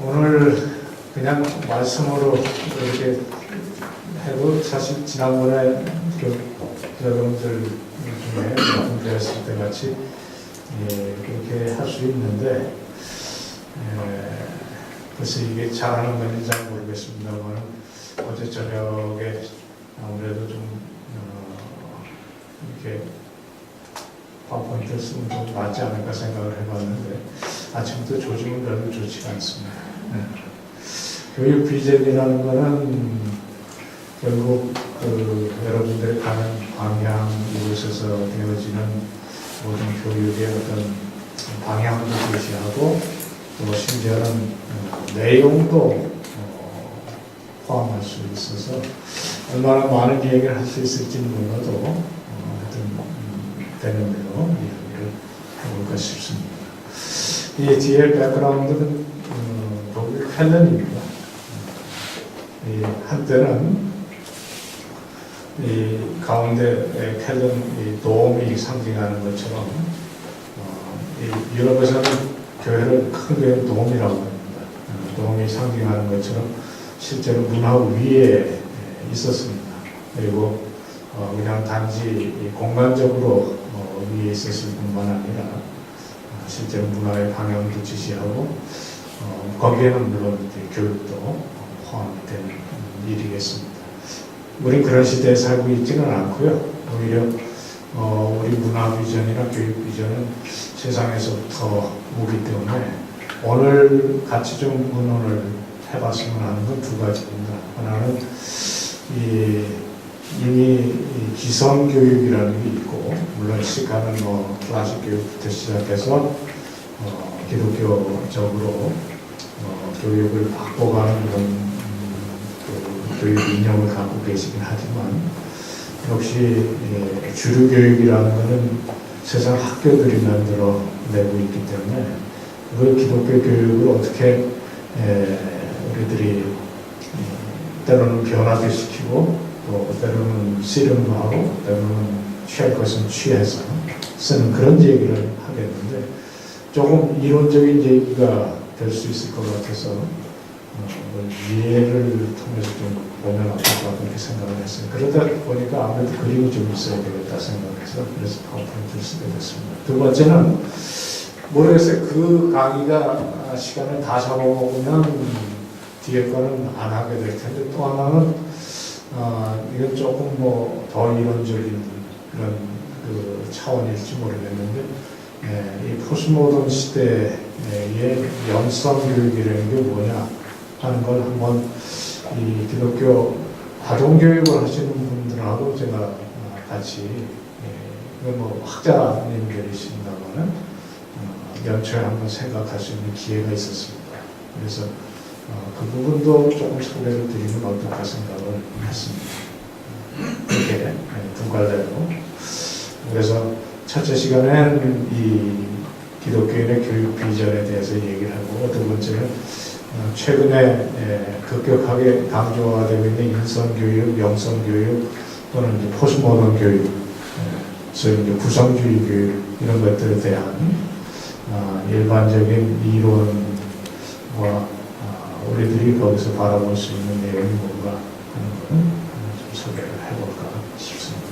오늘 그냥 말씀으로 이렇게 해도 사실 지난번에 여러분들 중에 공부했을 때 같이 그렇게 할 수 있는데 글쎄 이게 잘하는 건지 잘 모르겠습니다만 어제 저녁에 아무래도 좀 이렇게 파워포인트를 쓰면 좀 맞지 않을까 생각을 해봤는데 아침부터 조짐은 별로 좋지가 않습니다. 교육 비전이라는 거는 결국 여러분들이 가는 방향, 이곳에서 되어지는 모든 교육의 어떤 방향도 제시하고 또 심지어는 내용도 포함할 수 있어서 얼마나 많은 얘기를 할 수 있을지는 몰라도 하여튼 되는 대로 이야기를 해볼까 싶습니다. 이 뒤에 백그라운드는 독일 헬렌입니다. 한때는 이 가운데 헬렌 도움이 상징하는 것처럼 이 유럽에서는 교회를 큰 교회는 도움이라고 합니다. 도움이 상징하는 것처럼 실제로 문화 위에 있었습니다. 그리고 그냥 단지 공간적으로 위에 있었을 뿐만 아니라 실제로 문화의 방향도 지시하고 거기에는 물론 교육도 포함이 되는 일이겠습니다. 우린 그런 시대에 살고 있지는 않고요. 오히려 우리 문화 비전이나 교육 비전은 세상에서부터 오기 때문에 오늘 같이 좀 의논을 해봤으면 하는 건 두 가지입니다. 하나는 이미 기성교육이라는 게 있고, 물론 시간은 클래식 교육부터 시작해서 기독교적으로 교육을 바꿔가는 그런 교육 이념을 갖고 계시긴 하지만, 역시 주류 교육이라는 것은 세상 학교들이 만들어내고 있기 때문에 그 기독교 교육을 어떻게 우리들이 때로는 변화도 시키고 또 때로는 씨름하고 때로는 취할 것은 취해서 쓰는 그런 얘기를 하겠는데 조금 이론적인 얘기가 될 수 있을 것 같아서 예를 통해서 좀 보면 어떨까 그렇게 생각을 했어요. 그러다 보니까 아무래도 그림이 좀 있어야 되겠다 생각해서 그래서 파워포인트를 쓰게 됐습니다. 두 번째는 모르겠어요. 그 강의가 시간을 다 잡아먹으면 뒤에 거는 안 하게 될 텐데 또 하나는 이건 조금 더 이론적인 그런 그 차원일지 모르겠는데 이 포스모던 시대의 영성 교육이라는 게 뭐냐 하는 걸 한번 이 기독교 아동교육을 하시는 분들하고 제가 같이 학자님들이신다고는 연초에 한번 생각할 수 있는 기회가 있었습니다. 그래서 그 부분도 조금 소개를 드리면 어떨까 생각을 했습니다. 이렇게 두 갈래로. 그래서 첫째 시간엔 이 기독교인의 교육 비전에 대해서 얘기를 하고 두 번째는 최근에 급격하게 강조화되고 있는 인성교육, 영성교육 또는 이제 포스모던 교육, 소위 이제 구성주의 교육 이런 것들에 대한 일반적인 이론과 우리들이 거기서 바라볼 수 있는 내용이 뭔가 하는 것은 좀 소개를 해볼까 싶습니다.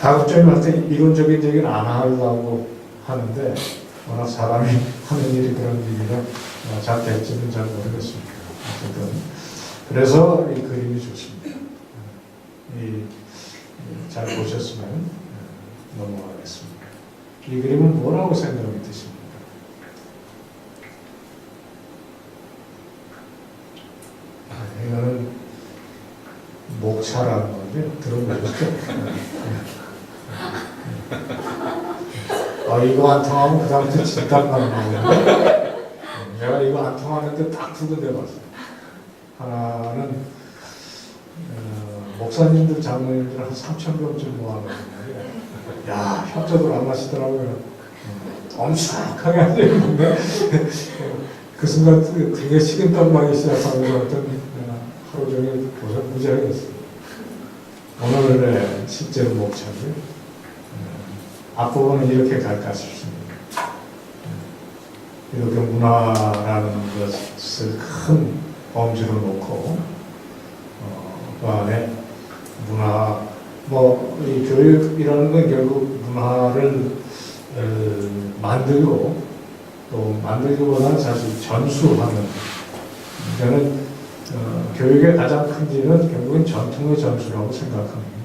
다국적인 이론적인 얘기는 안 하려고 하는데 워낙 사람이 하는 일이 그런 일이라 잘 될지는 잘 모르겠습니다. 어쨌든 그래서 이 그림이 좋습니다. 잘 보셨으면 넘어가겠습니다. 이 그림은 뭐라고 생각이 드십니까? 이거는 목차라는 건데 들어보셨죠? 이거 안 통하면 그 다음부터 진단 가는 거예요. 내가 이거 안 통하는데 딱 두 군데 봤어요. 하나는 목사님들, 장로님들 한 3,000명쯤 모아놓은 야, 협조도 안 하시더라고요. 엄숙하게 앉아있는데 그 순간 되게 식은땀 나기 시작하면서 어떤 하루 종일 무지하겠어요. 오늘의 실제로 목차고요. 앞부분은 이렇게 갈까 싶습니다. 기독교 문화라는 것 것을 큰 범주로 놓고 그 안에 문화, 이 교육이라는 건 결국 문화를 만들고 또 만들기보다는 사실 전수하는, 저는 교육의 가장 큰 지는 결국은 전통의 전수라고 생각합니다.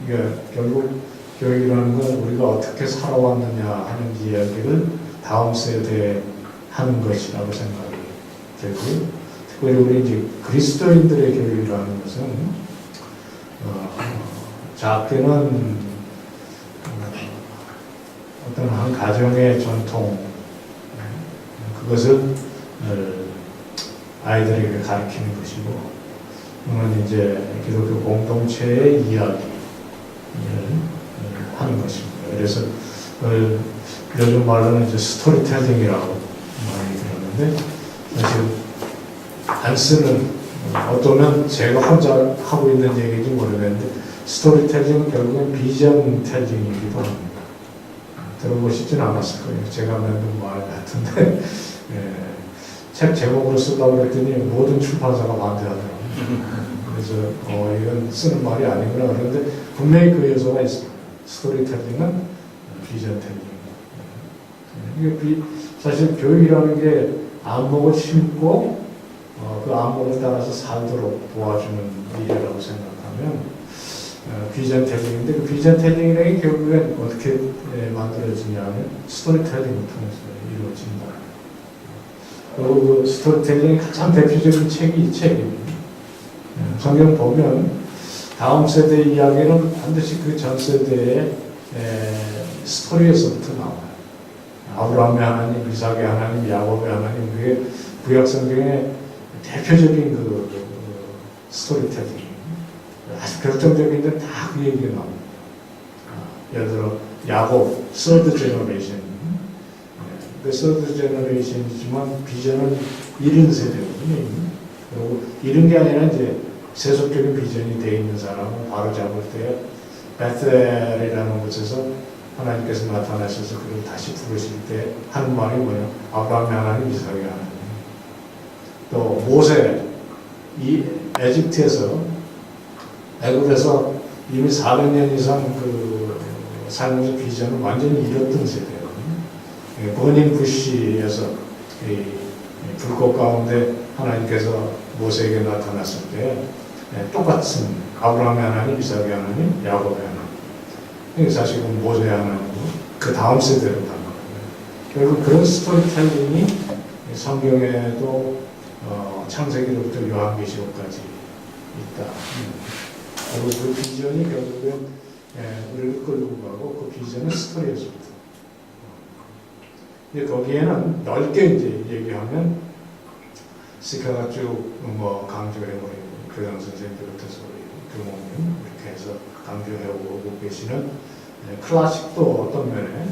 이게 결국 교육이라는 건 우리가 어떻게 살아왔느냐 하는 이야기를 다음 세대에 하는 것이라고 생각이 되고요. 특별히 우리 이제 그리스도인들의 교육이라는 것은 작게는 어떤 한 가정의 전통, 그것을 아이들에게 가르치는 것이고, 그건 이제 기독교 공동체의 이야기를 하는 것입니다. 그래서 요즘 말로는 이제 스토리텔링이라고 많이 들었는데, 사실 안 쓰는, 어쩌면 제가 혼자 하고 있는 얘기인지 모르겠는데, 스토리텔링은 결국은 비전텔링이기도 합니다. 들어보시진 않았을 거예요. 제가 만든 말 같은데, 책 제목으로 쓰려고 그랬더니 모든 출판사가 반대하더라고요. 그래서 이건 쓰는 말이 아니구나. 그런데 분명히 그 요소가 있습니다. 스토리텔링은 비전텔링입니다. 이게 사실 교육이라는 게 안목을 심고 그 안목을 따라서 살도록 도와주는 일이라고 생각하면 비전텔링인데, 그 비전텔링이라는 게 결국엔 어떻게 만들어지냐면 스토리텔링을 통해서 이루어진다. 그리고 그 스토리텔링의 가장 대표적인 책이 이 책입니다. 성경 보면 다음 세대의 이야기는 반드시 그 전 세대의 스토리에서부터 나와요. 아브라함의 하나님, 이삭의 하나님, 야곱의 하나님, 그게 구약 성경의 대표적인 그 스토리텔링. 아주 결정적인 데는 다 그 얘기가 나옵니다. 예를 들어 야곱, 서드 제너레이션. 그 서드 제너레이션이지만 비전은 70세대거든요. 그리고 이런 게 아니라 이제 세속적인 비전이 되어 있는 사람은 바로 잡을 때 베텔이라는 곳에서 하나님께서 나타나셔서 그를 다시 부르실 때 하는 말이 뭐냐? 아브라함의 하나님, 이삭의 하나님. 또 모세, 이 에집트에서, 애굽에서 이미 400년 이상 그 살면서 비전을 완전히 잃었던 세대거든요. 버닝 부시에서 불꽃 가운데 하나님께서 모세에게 나타났을 때 똑같은 아브라함의 하나님, 이삭의 하나님, 야곱의 하나님. 사실은 모세의 하나님이고 그 다음 세대로 간 거예요. 결국 그런 스토리텔링이 성경에도 창세기로부터 요한계시록까지 있다. 그리고 그 비전이 결국은 우리를 끌고 가고, 그 비전은 스토리에서부터. 거기에는 넓게 이제 얘기하면 시카가 쭉 강조해버리고, 교장 선생님들부터 교목님 이렇게 해서 강조해오고 계시는 클래식도 어떤 면에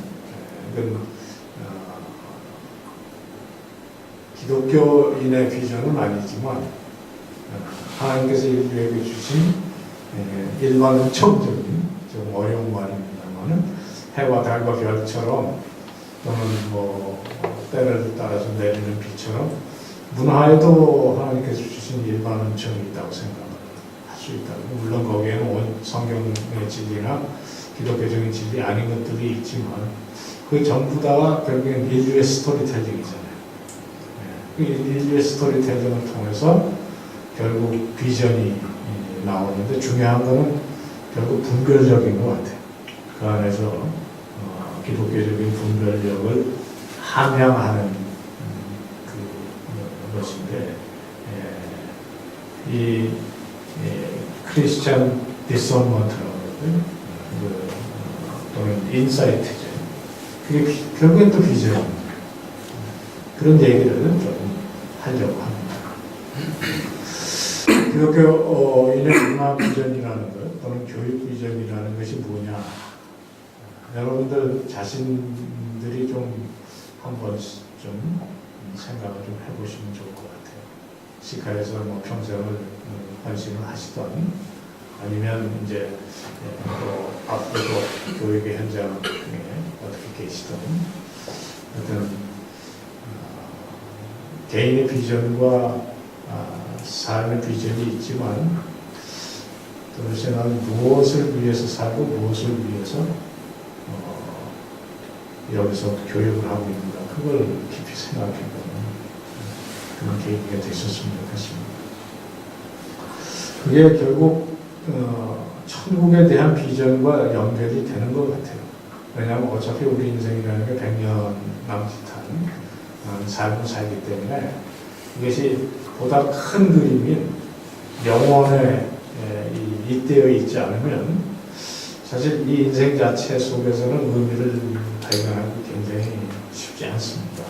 기독교인의 비전은 아니지만 하나님께서 인류에게 주신 일반은 처음적인, 좀 어려운 말입니다만은 해와 달과 별처럼, 또는 때를 따라서 내리는 비처럼 문화에도 하나님께서 주신 일반은총이 있다고 생각할 수 있다고. 물론 거기에는 성경의 진리나 기독교적인 진리 아닌 것들이 있지만 그 전부 다 결국엔 인류의 스토리텔링이잖아요. 그 인류의 스토리텔링을 통해서 결국 비전이 나오는데, 중요한 거는 결국 분별력인 것 같아요. 그 안에서 기독교적인 분별력을 함양하는 것인데, 이 크리스찬 디서먼트라고 하거든요. 또는 인사이트죠. 그게 결국엔 또 비전입니다. 그런 얘기를 좀 하려고 합니다. 기독교인의 문화 비전이라는 것, 또는 교육 비전이라는 것이 뭐냐? 여러분들 자신들이 좀 한번 좀 생각을 좀 해보시면 좋을 것 같아요. 시카에서 평생을 헌신을 하시던, 아니면 이제 또 앞으로도 교육의 현장에 어떻게 계시던, 어떤 개인의 비전과 삶의 비전이 있지만 도대체 나는 무엇을 위해서 살고 무엇을 위해서 여기서 교육을 하고 있는가, 그걸 깊이 생각해보는 그런 계기가 됐었으면 좋겠습니다. 그게 결국 천국에 대한 비전과 연결이 되는 것 같아요. 왜냐하면 어차피 우리 인생이라는 게 100년 남짓한 삶을 살기 때문에 이것이 보다 큰 그림인 영원에 잇대어 있지 않으면 사실 이 인생 자체 속에서는 의미를 발견하기 굉장히 쉽지 않습니다.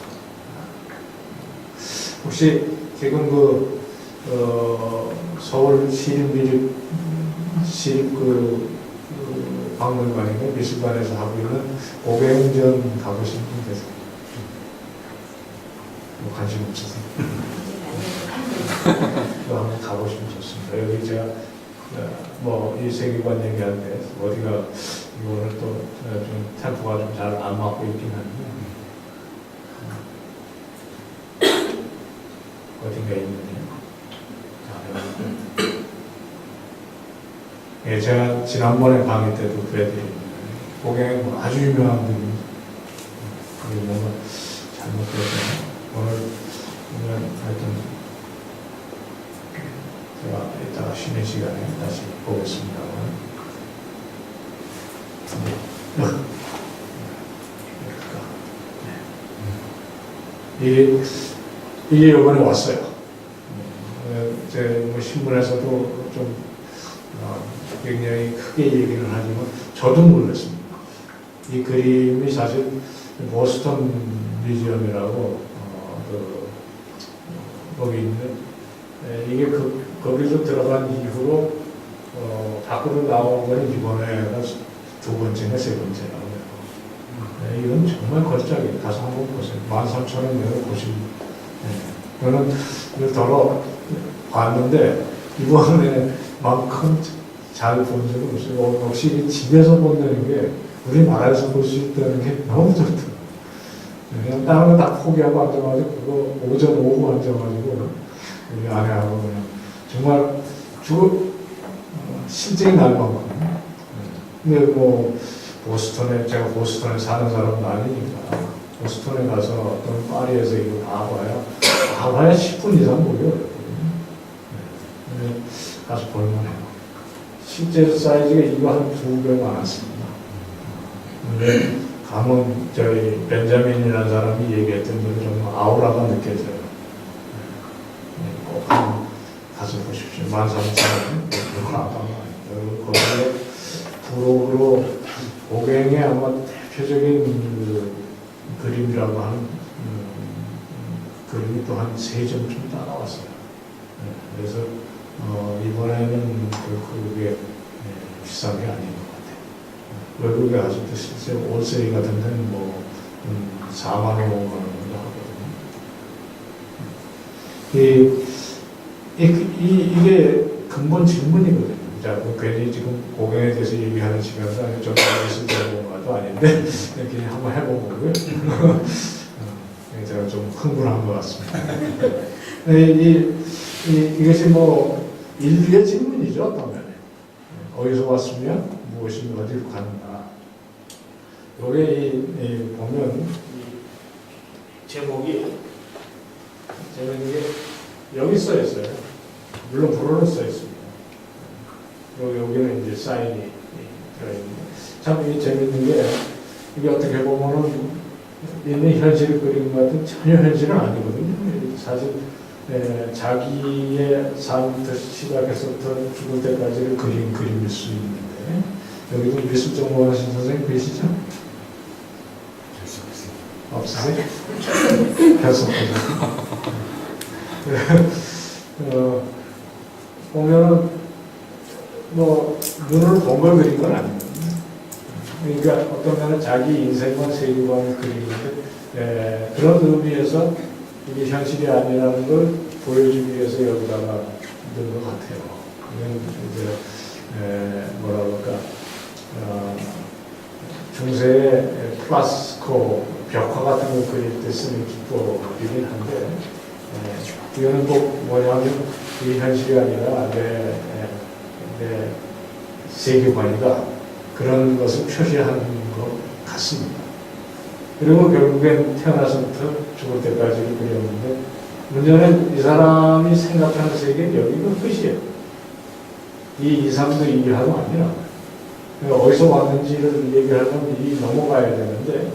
혹시 지금 서울 시립 박물관이나 미술관에서 하고 있는 고갱전 가보신 분 계세요? 관심 없으세요? 한번 가보시면 좋습니다. 여기 제가 이 세계관 얘기하는데 어디가 오늘 또 좀 템포가 좀 잘 안 맞고 있긴 한데 어딘가 있는데요. 예, 제가 지난번에 강의 때도 그래드립니다. 고갱이 아주 유명한 분이 뭔가 잘못되었잖아요. 오늘 하여튼 제가 이따가 쉬는 시간에 다시 보겠습니다. 이게 이번에 왔어요. 제 신문에서도 좀 굉장히 크게 얘기를 하지만 저도 놀랐습니다. 이 그림이 사실 보스턴 뮤지엄이라고 거기 있는 이게 거기서 들어간 이후로 밖으로 나온 거는 이번에가 두 번째나 세 번째라고 해요. 이건 정말 걸작이에요. 가서 한번 보세요. 13,000원 내로 보시면. 저는 이걸 더러 봤는데 이번에만큼 잘 본 적은 없어요. 역시 집에서 본다는 게 우리나라에서 볼 수 있다는 게 너무 좋더라고요. 그냥 다른 거 다 포기하고 앉아가지고 그거 오전 오후 앉아가지고 우리 아내하고 그냥 정말 실제 날만큼. 근데 제가 보스턴에 사는 사람은 아니니까 보스턴에 가서 어떤 파리에서 이거 다 봐야 10분 이상 보기 어렵거든요. 가서 볼만해요. 실제 사이즈가 이거 한 2배 많았습니다. 근데 가면 저희 벤자민이라는 사람이 얘기했던 대로 정말 아우라가 느껴져요. 꼭 한번 가서 보십시오. 13,000원. 거기에 부록으로 고갱의 아마 대표적인 그림이라고 하는 그림이 또 한 3점쯤 따라왔어요. 그래서 이번에는 그게 비싼 게 아닌 것 같아요. 외국에 아직도 실제 올세이 같은 데는 4만 원, 5만 원 정도 하거든요. 이게 근본 질문이거든요. 자, 괜히 지금 고갱에 대해서 얘기하는 시간도 아니고 저도 있을 때도 아닌데 그냥 한번 해보고요. 제가 좀 흥분한 것 같습니다. 이것이 인류의 질문이죠, 어떤 면에. 어디서 왔으면 무엇이 어디로 가는가. 여기 보면 제목이 재밌는 게 여기 써 있어요. 물론 불어로 써 있습니다. 여기는 이제 사인이 들어있는데 참 이게 재밌는 게 이게 어떻게 보면은 있는 현실을 그리는 것 같은 전혀 현실은 아니거든요. 사실 자기의 삶부터 시작해서부터 죽을 때까지를 그린 그림일 수 있는데 여기도 미술적 원하신 선생님 계시죠? 없으세요? 결석 보면은 눈으로 본 걸 그린 건 아니거든요. 그러니까 어떤 면은 자기 인생과 세계관을 그리는데 그런 의미에서 이게 현실이 아니라는 걸 보여주기 위해서 여기다가 넣은 것 같아요. 이건 이제 뭐라 그럴까 중세의 플라스코 벽화 같은 거 그릴 때 쓰는 기법이긴 한데 이거는 꼭 뭐냐면 이 현실이 아니라 내 세계관이다. 그런 것을 표시하는 것 같습니다. 그리고 결국엔 태어나서부터 죽을 때까지를 그렸는데 문제는 이 사람이 생각하는 세계는 여기가 끝이에요. 이 2, 3도 2, 하도 아니라 그러니까 어디서 왔는지를 얘기하려면 이 넘어가야 되는데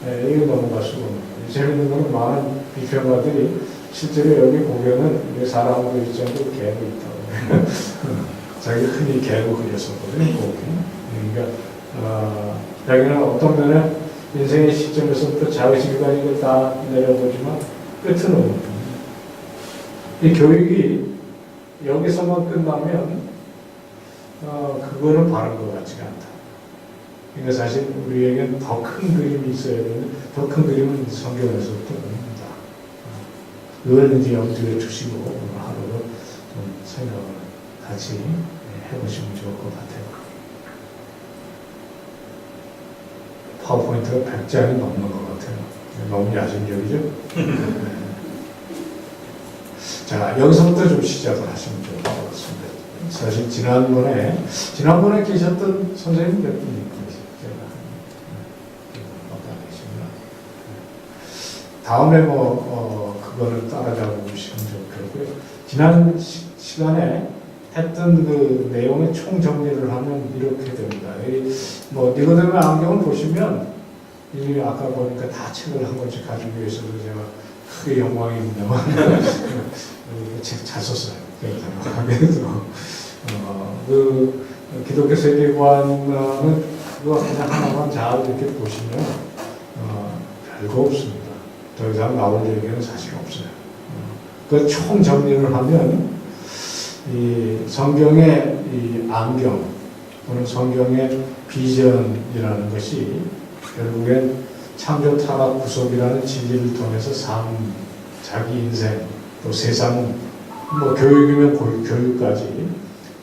이거 넘어갈 수가 없는 거예요. 재밌는 건 많은 비평가들이 실제로 여기 보면은 사람으로 있지 않고 개도 있다고 자기 흔히 개로 그렸었거든요. 그러니까 자기는 어떤 면에 인생의 시점에서부터 자의식까지 이걸 다 내려보지만 끝은 없는 이 교육이 여기서만 끝나면 그거는 바른 것 같지가 않다. 그러니까 사실 우리에겐 더 큰 그림이 있어야 되는데 더 큰 그림은 성경에서부터 옵니다. 그걸 이제 염두에 두시고 오늘 하루도 좀 생각을 같이 해보시면 좋을 것 같아요. 파워포인트가 100장이 넘는 것 같아요. 너무 야심적이죠? 자, 여기서부터 좀 시작을 하시면 좋을 것 같습니다. 사실 지난번에 계셨던 선생님 몇 분이 계시죠? 다음에 그거를 따라잡으시면 좋겠고요. 지난 시간에 했던 그 내용의 총정리를 하면 이렇게 됩니다. 니고데모의 안경을 보시면, 이 아까 보니까 다 책을 한 권씩 가지고 있어서 제가 크게 영광입니다만, 책 잘 썼어요. 그래서, 그 기독교 세계관은 그거 그냥 하나만 잘 이렇게 보시면, 별거 없습니다. 더 이상 나올 얘기는 사실 없어요. 그 총정리를 하면, 이 성경의 이 안경 또는 성경의 비전이라는 것이 결국엔 창조 타락 구속이라는 진리를 통해서 자기 인생 또 세상 교육이면 교육까지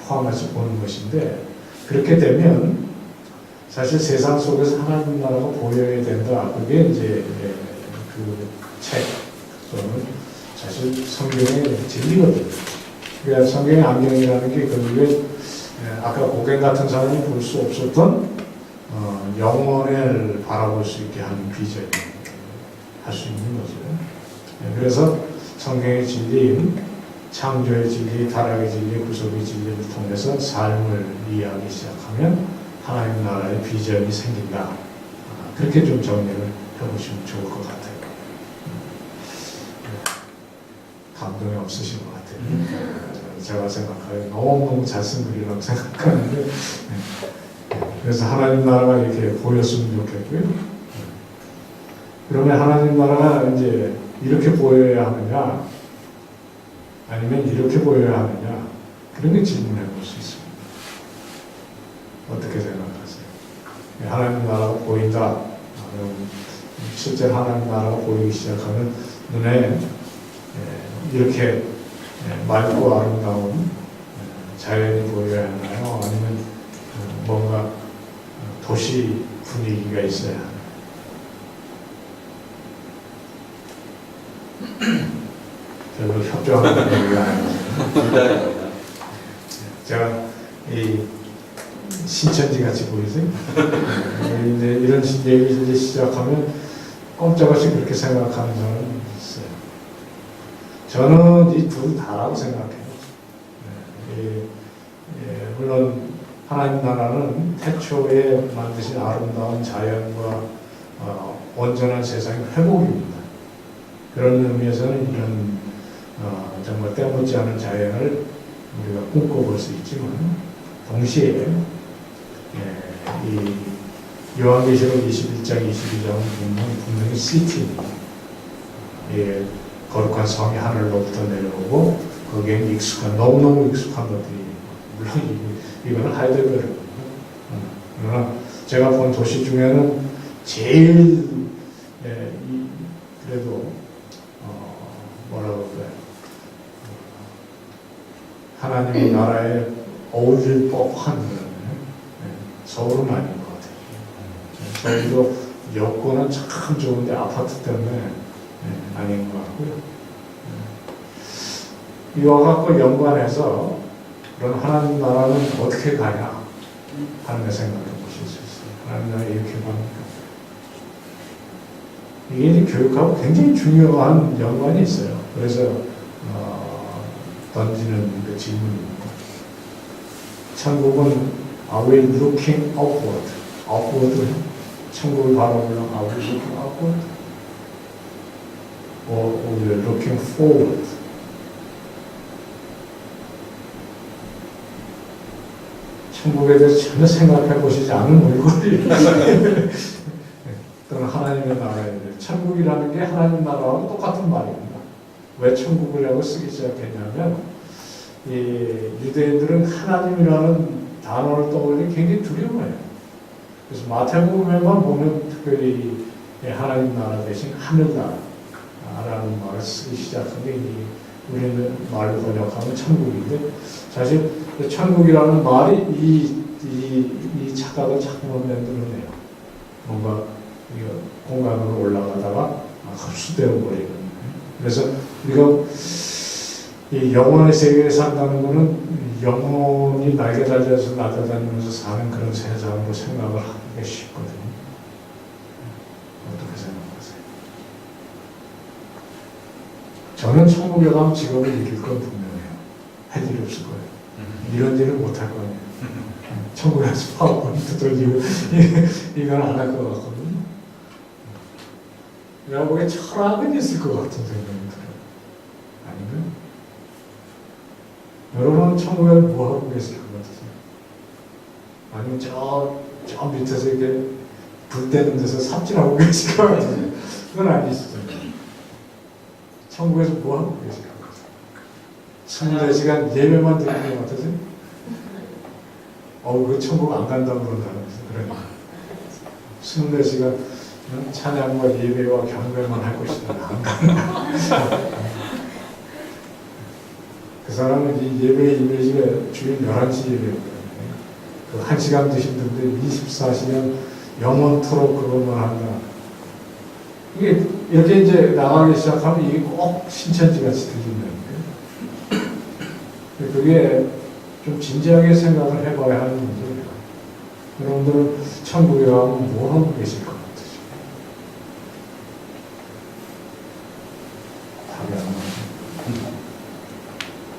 포함해서 보는 것인데 그렇게 되면 사실 세상 속에서 하나님 나라가 보여야 된다. 그게 이제 그 책 또는 사실 성경의 진리거든요. 그러니까 성경의 안경이라는 게 결국에 아까 고갱 같은 사람이 볼 수 없었던 영혼을 바라볼 수 있게 하는 비전이 할 수 있는 거죠. 그래서 성경의 진리인 창조의 진리, 타락의 진리, 구속의 진리를 통해서 삶을 이해하기 시작하면 하나님 나라의 비전이 생긴다. 그렇게 좀 정리를 해보시면 좋을 것 같아요. 감동이 없으신 것 같아요. 제가 생각하기에 너무너무 잘 쓴 글이라고 생각하는데 그래서 하나님 나라가 이렇게 보였으면 좋겠고요. 그러면 하나님 나라가 이제 이렇게 보여야 하느냐 아니면 이렇게 보여야 하느냐 그런 게 질문해 볼 수 있습니다. 어떻게 생각하세요? 하나님 나라가 보인다. 실제 하나님 나라가 보이기 시작하면 눈에 이렇게 맑고 아름다운 자연이 보여야 하나요? 아니면 뭔가 도시 분위기가 있어야 하나요? 별로 협조하는 얘기가 아니에요. 제가 이 신천지 같이 보이세요? 이제 이런 얘기 이제 시작하면 꼼짝없이 그렇게 생각하는 사람이 있어요. 저는 이 둘 다라고 생각해요. 물론 하나님 나라는 태초에 만드신 아름다운 자연과 온전한 세상의 회복입니다. 그런 의미에서는 이런 정말 때묻지 않은 자연을 우리가 꿈꿔볼 수 있지만 동시에 이 요한계시록 21장, 22장은 분명히 시티입니다. 거룩한 성이 하늘로부터 내려오고 거기에 너무너무 익숙한 것들이 물론 이거는 하이델베르거든요. 그러나 제가 본 도시 중에는 제일 그래도 뭐라고 그래요? 하나님의 나라에 어울릴 법한 서울은 아닌 것 같아요. 서울도 여건은 참 좋은데 아파트 때문에 아닌 것 같고요. 이와 갖고 연관해서 그럼 하나님 나라는 어떻게 가냐 하는 걸 생각해 보실 수 있어요. 하나님 나라 이렇게 갑니까? 이게 이제 교육하고 굉장히 중요한 연관이 있어요. 그래서 던지는 그 질문입니다. 천국은 Are we looking upward? upward? 천국을 바라보면 Are we looking upward? Or we are looking forward? 천국에 대해서 전혀 생각해 보시지 않은 얼굴이 또는 하나님의 나라에 대해 천국이라는 게 하나님 나라하고 똑같은 말입니다. 왜 천국이라고 쓰기 시작했냐면 이 유대인들은 하나님이라는 단어를 떠올리기 굉장히 두려워해요. 그래서 마태복음에만 보면 특별히 하나님 나라 대신 하늘나라라는 말을 쓰기 시작한 게 우리는 말을 번역하면 천국인데 사실 천국이라는 말이 이 착각을 자꾸 만들어내요. 뭔가 공간으로 올라가다가 흡수되어 버리는. 그래서 우리가 이 영혼의 세계에 산다는 것은 영혼이 날개 달려서 날아다니면서 사는 그런 세상으로 생각을 하기 쉽거든요. 어떻게 생각하세요? 저는 천국에 가면 직업을 잃을 건 분명해요. 할 일이 없을 거예요. 이런 일을 못 할 거예요. 천국에서 파워포인트 돌리고 이건 안 할 것 같거든요. 내가 보기엔 철학은 있을 것 같은 생각이 들어요. 아니면 여러분은 천국에 뭐 하고 계실 것 같으세요? 아니면 저 밑에서 이렇게 불 때는 데서 삽질하고 계실 것 같으세요? 그건 아니시죠. 천국에서 뭐 하고 계실 것 같으세요? 24시간 예배만 드리는 것 같으세요? 그 천국 안 간다고 그런다면서 그래. 24시간 찬양과 예배와 경배만 할 것이다. 안 간다. 그 사람은 이 예배 이미지가 주일 11시 예배였거든요. 그 1시간 드신 분들 24시간 영원토록 그것만 한다. 이게 이렇게 이제 나가기 시작하면 이게 꼭 신천지같이 들린다는 거예요. 그게 좀 진지하게 생각을 해봐야 하는 문제예요. 여러분들은 천국에 가면 뭐 하고 계실 것 같으세요? 답이 안 나와요.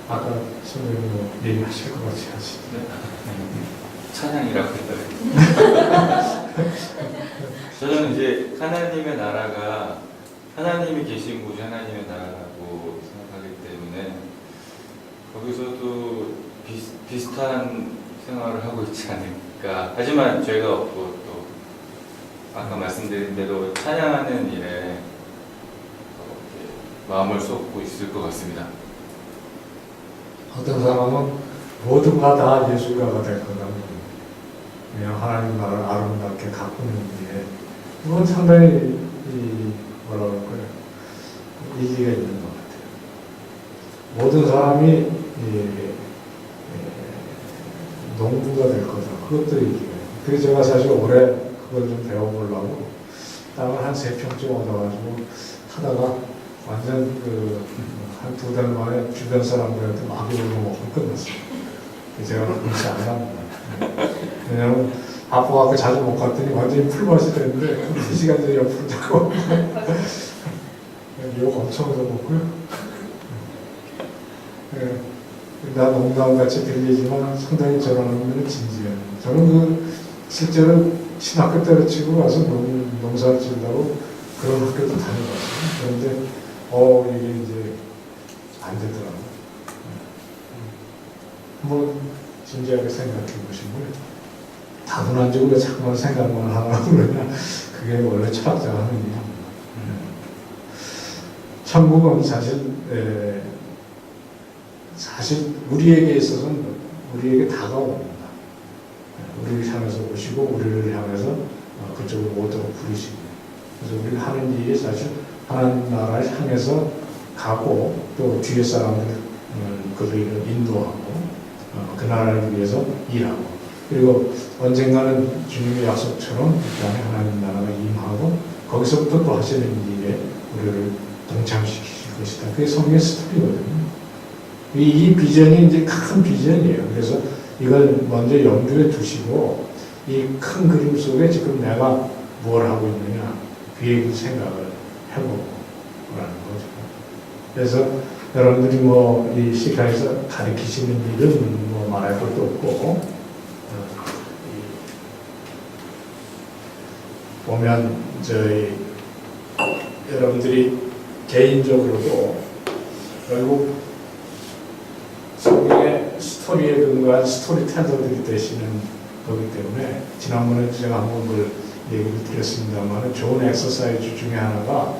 아까 선생님 얘기하실 것 같이 하시죠. 찬양이라고 했더니 저는 이제 하나님의 나라가 하나님이 계신 곳이 하나님의 나라라고 생각하기 때문에 거기서도 비슷한 생활을 하고 있지 않을까. 하지만 죄가 없고 또 아까 말씀드린 대로 찬양하는 일에 마음을 쏟고 있을 것 같습니다. 어떤 사람은 모두가 다 예술가가 될 거라고 그냥 하나님 나라를 아름답게 가꾸는 일에 이건 상당히 뭐라 그럴까요? 일리가 있는 것 같아요. 모든 사람이 농부가 될 거다. 그것도 일리가 있어요. 그래서 제가 사실 올해 그걸 좀 배워보려고 땅을 한 3평쯤 얻어가지고 하다가 완전 한 2달 만에 주변 사람들한테 마비를 먹고 끝났어요. 제가 그렇지 않았나. 왜냐면 바빠갖고 자주 못 갔더니 완전히 풀밭이 됐는데 2시간 전에 옆으로 자고 욕 엄청 얻어먹고요. 나 농담같이 들리지만 상당히 저런 분은 진지해요. 저는 실제로 신학교 때로 치고 가서 농사를 지으려고 그런 학교도 다녀봤어요. 그런데 이게 이제 안 되더라고요. 한번 진지하게 생각해 보시고요. 다분한적으로 자꾸만 생각만 하라고 그러냐. 그게 원래 철학자가 하는 일입니다. 천국은 사실 우리에게 있어서는 우리에게 다가옵니다. 우리를 향해서 오시고 우리를 향해서 그쪽으로 오도록 부르시고 그래서 우리가 하는 일이 사실 하나님 나라를 향해서 가고 또 뒤에 사람들 그들을 인도하고 그 나라를 위해서 일하고 그리고 언젠가는 주님의 약속처럼 그 안에 하나님 나라가 임하고 거기서부터 또 하시는 일에 우리를 동참시키시고 것이다. 그게 성경의 스토리거든요. 이 비전이 이제 큰 비전이에요. 그래서 이걸 먼저 염두에 두시고 이 큰 그림 속에 지금 내가 뭘 하고 있느냐 그 생각을 해보고 그러는 거죠. 그래서 여러분들이 뭐 이 시간에서 가르치시는 일은 뭐 말할 것도 없고 보면 저희 여러분들이 개인적으로도 결국 성경의 스토리에 근거한 스토리텔러들이 되시는 거기 때문에 지난번에 제가 한번 그걸 얘기를 드렸습니다만 좋은 엑서사이즈 중에 하나가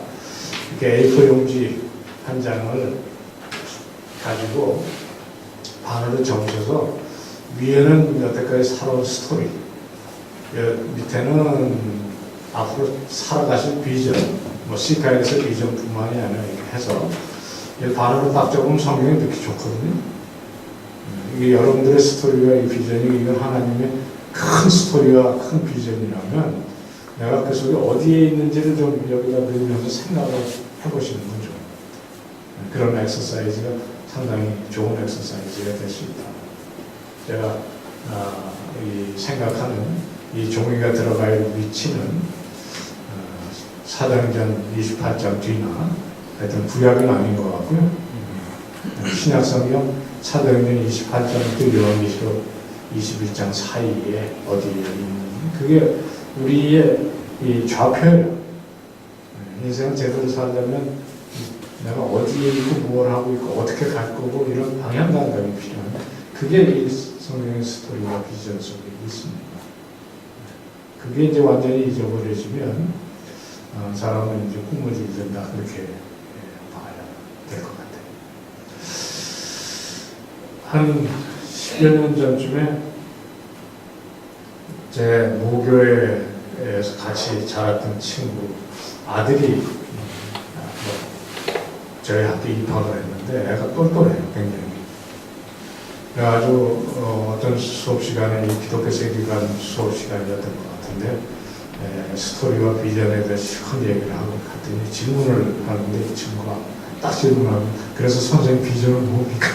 이렇게 A4 용지 한 장을 가지고 반으로 접으셔서 위에는 여태까지 살아온 스토리, 밑에는 앞으로 살아가실 비전, 뭐 시카에서 비전뿐만이 아니라 이렇게 해서 반으로 딱 접으면 성경이 이렇게 좋거든요. 이게 여러분들의 스토리와 이 비전이 이건 하나님의 큰 스토리와 큰 비전이라면 내가 그 속에 어디에 있는지를 좀 여기다 그리면서 생각을 해보시는 건 좋아요. 그런 엑서사이즈가 상당히 좋은 엑서사이즈가 될 수 있다. 제가 이 생각하는 이 종이가 들어갈 위치는 사도행전 28장 뒤나 하여튼 구약은 아닌 것 같고요. 신약성경 사도행전 28장부터 요한계시록 21장 사이에 어디에 있는 그게 우리의 이 좌표예요. 인생을 제대로 살려면 내가 어디에 있고 뭘 하고 있고 어떻게 갈 거고 이런 방향 감각이 필요한데 그게 이 성경의 스토리와 비전 속에 있습니다. 그게 이제 완전히 잊어버려지면 사람은 이제 꿈을 잃는다 그렇게 봐야 될 것 같아요. 한 10여 년 전쯤에 제 모교에서 같이 자랐던 친구 아들이 저희 학교에 입학을 했는데 애가 똘똘해요, 굉장히. 그래가지고 어떤 수업 시간에 이 기독교 세계관 수업 시간이었던 것 같은데 스토리와 비전에 대해서 큰 얘기를 하고 갔더니 질문을 하는데 이 친구가 딱 질문하고 그래서 선생님 비전은 뭡니까?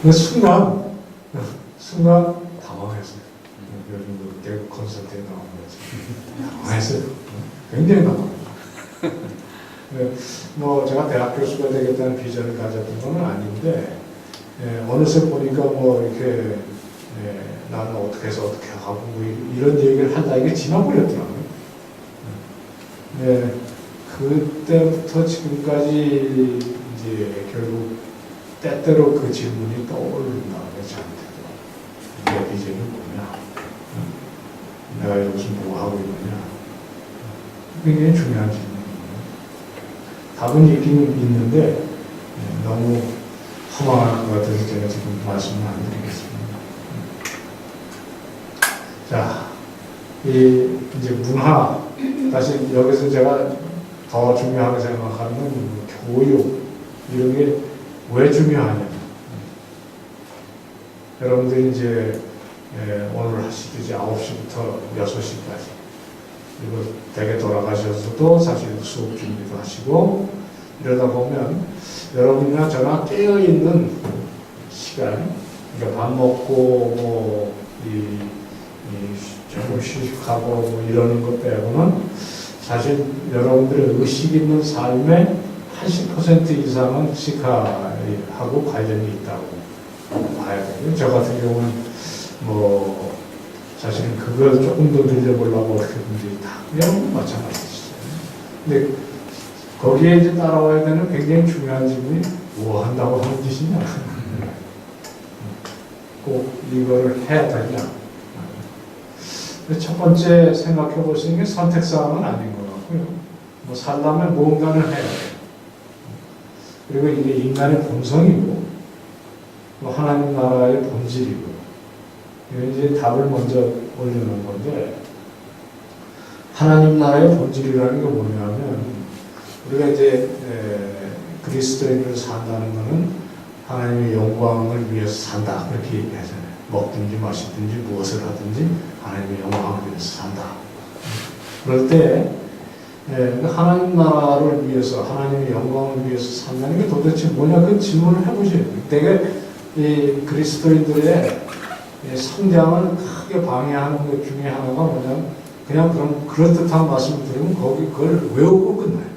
그 순간 당황했어요. 요즘 개그 콘서트에 나온 거지. 당황했어요. 굉장히 당황했어요. 뭐 제가 대학 교수가 되겠다는 비전을 가졌던 건 아닌데 어느새 보니까 뭐 이렇게 나는 어떻게 해서 어떻게 하고 뭐 이런 얘기를 한다 이게 지나버렸더라고요. 그때부터 지금까지 이제 결국 때때로 그 질문이 떠오른다고요, 저한테도. 내 비전이 뭐냐? 내가 여기서 뭐 하고 있느냐? 굉장히 중요한 질문이에요. 답은 있긴 있는데 너무 허망할 것 같아서 제가 지금 말씀을 안 드리겠습니다. 자, 이제 문화, 다시 여기서 제가 더 중요하게 생각하는 건 교육, 이런 게 왜 중요하냐. 여러분들이 이제 오늘 하시듯이 9시부터 6시까지 그리고 댁에 돌아가셔서도 사실 수업 준비도 하시고 이러다 보면 여러분이나 저나 깨어있는 시간, 그러니까 밥 먹고 뭐 조금 휴식하고 뭐 이러는 것 빼고는 사실 여러분들의 의식 있는 삶의 80% 이상은 시카하고 관련이 있다고 봐야 돼요. 저 같은 경우는 뭐 사실은 그걸 조금 더 늘려보려고 어떻게든지 다 그냥 마찬가지죠. 근데 거기에 이제 따라와야 되는 굉장히 중요한 질문이 뭐 한다고 하는 짓이냐? 꼭 이거를 해야 되냐? 첫 번째 생각해 볼 수 있는 게 선택사항은 아닌 것 같고요. 뭐 살려면 무언가를 해야 돼요. 그리고 이게 인간의 본성이고 또 하나님 나라의 본질이고 이제 답을 먼저 올려놓은 건데 하나님 나라의 본질이라는 게 뭐냐면 우리가 이제 그리스도인으로 산다는 것은 하나님의 영광을 위해서 산다 그렇게 얘기하잖아요. 먹든지 마시든지 무엇을 하든지 하나님의 영광을 위해서 산다. 그럴 때 그러니까 하나님 나라를 위해서, 하나님의 영광을 위해서 산다는 게 도대체 뭐냐, 그 질문을 해보셔야 돼요. 되게 이 그리스도인들의 성장을 크게 방해하는 것 중에 하나가 뭐냐면, 그냥 그럴듯한 말씀을 들으면 그걸 외우고 끝나요.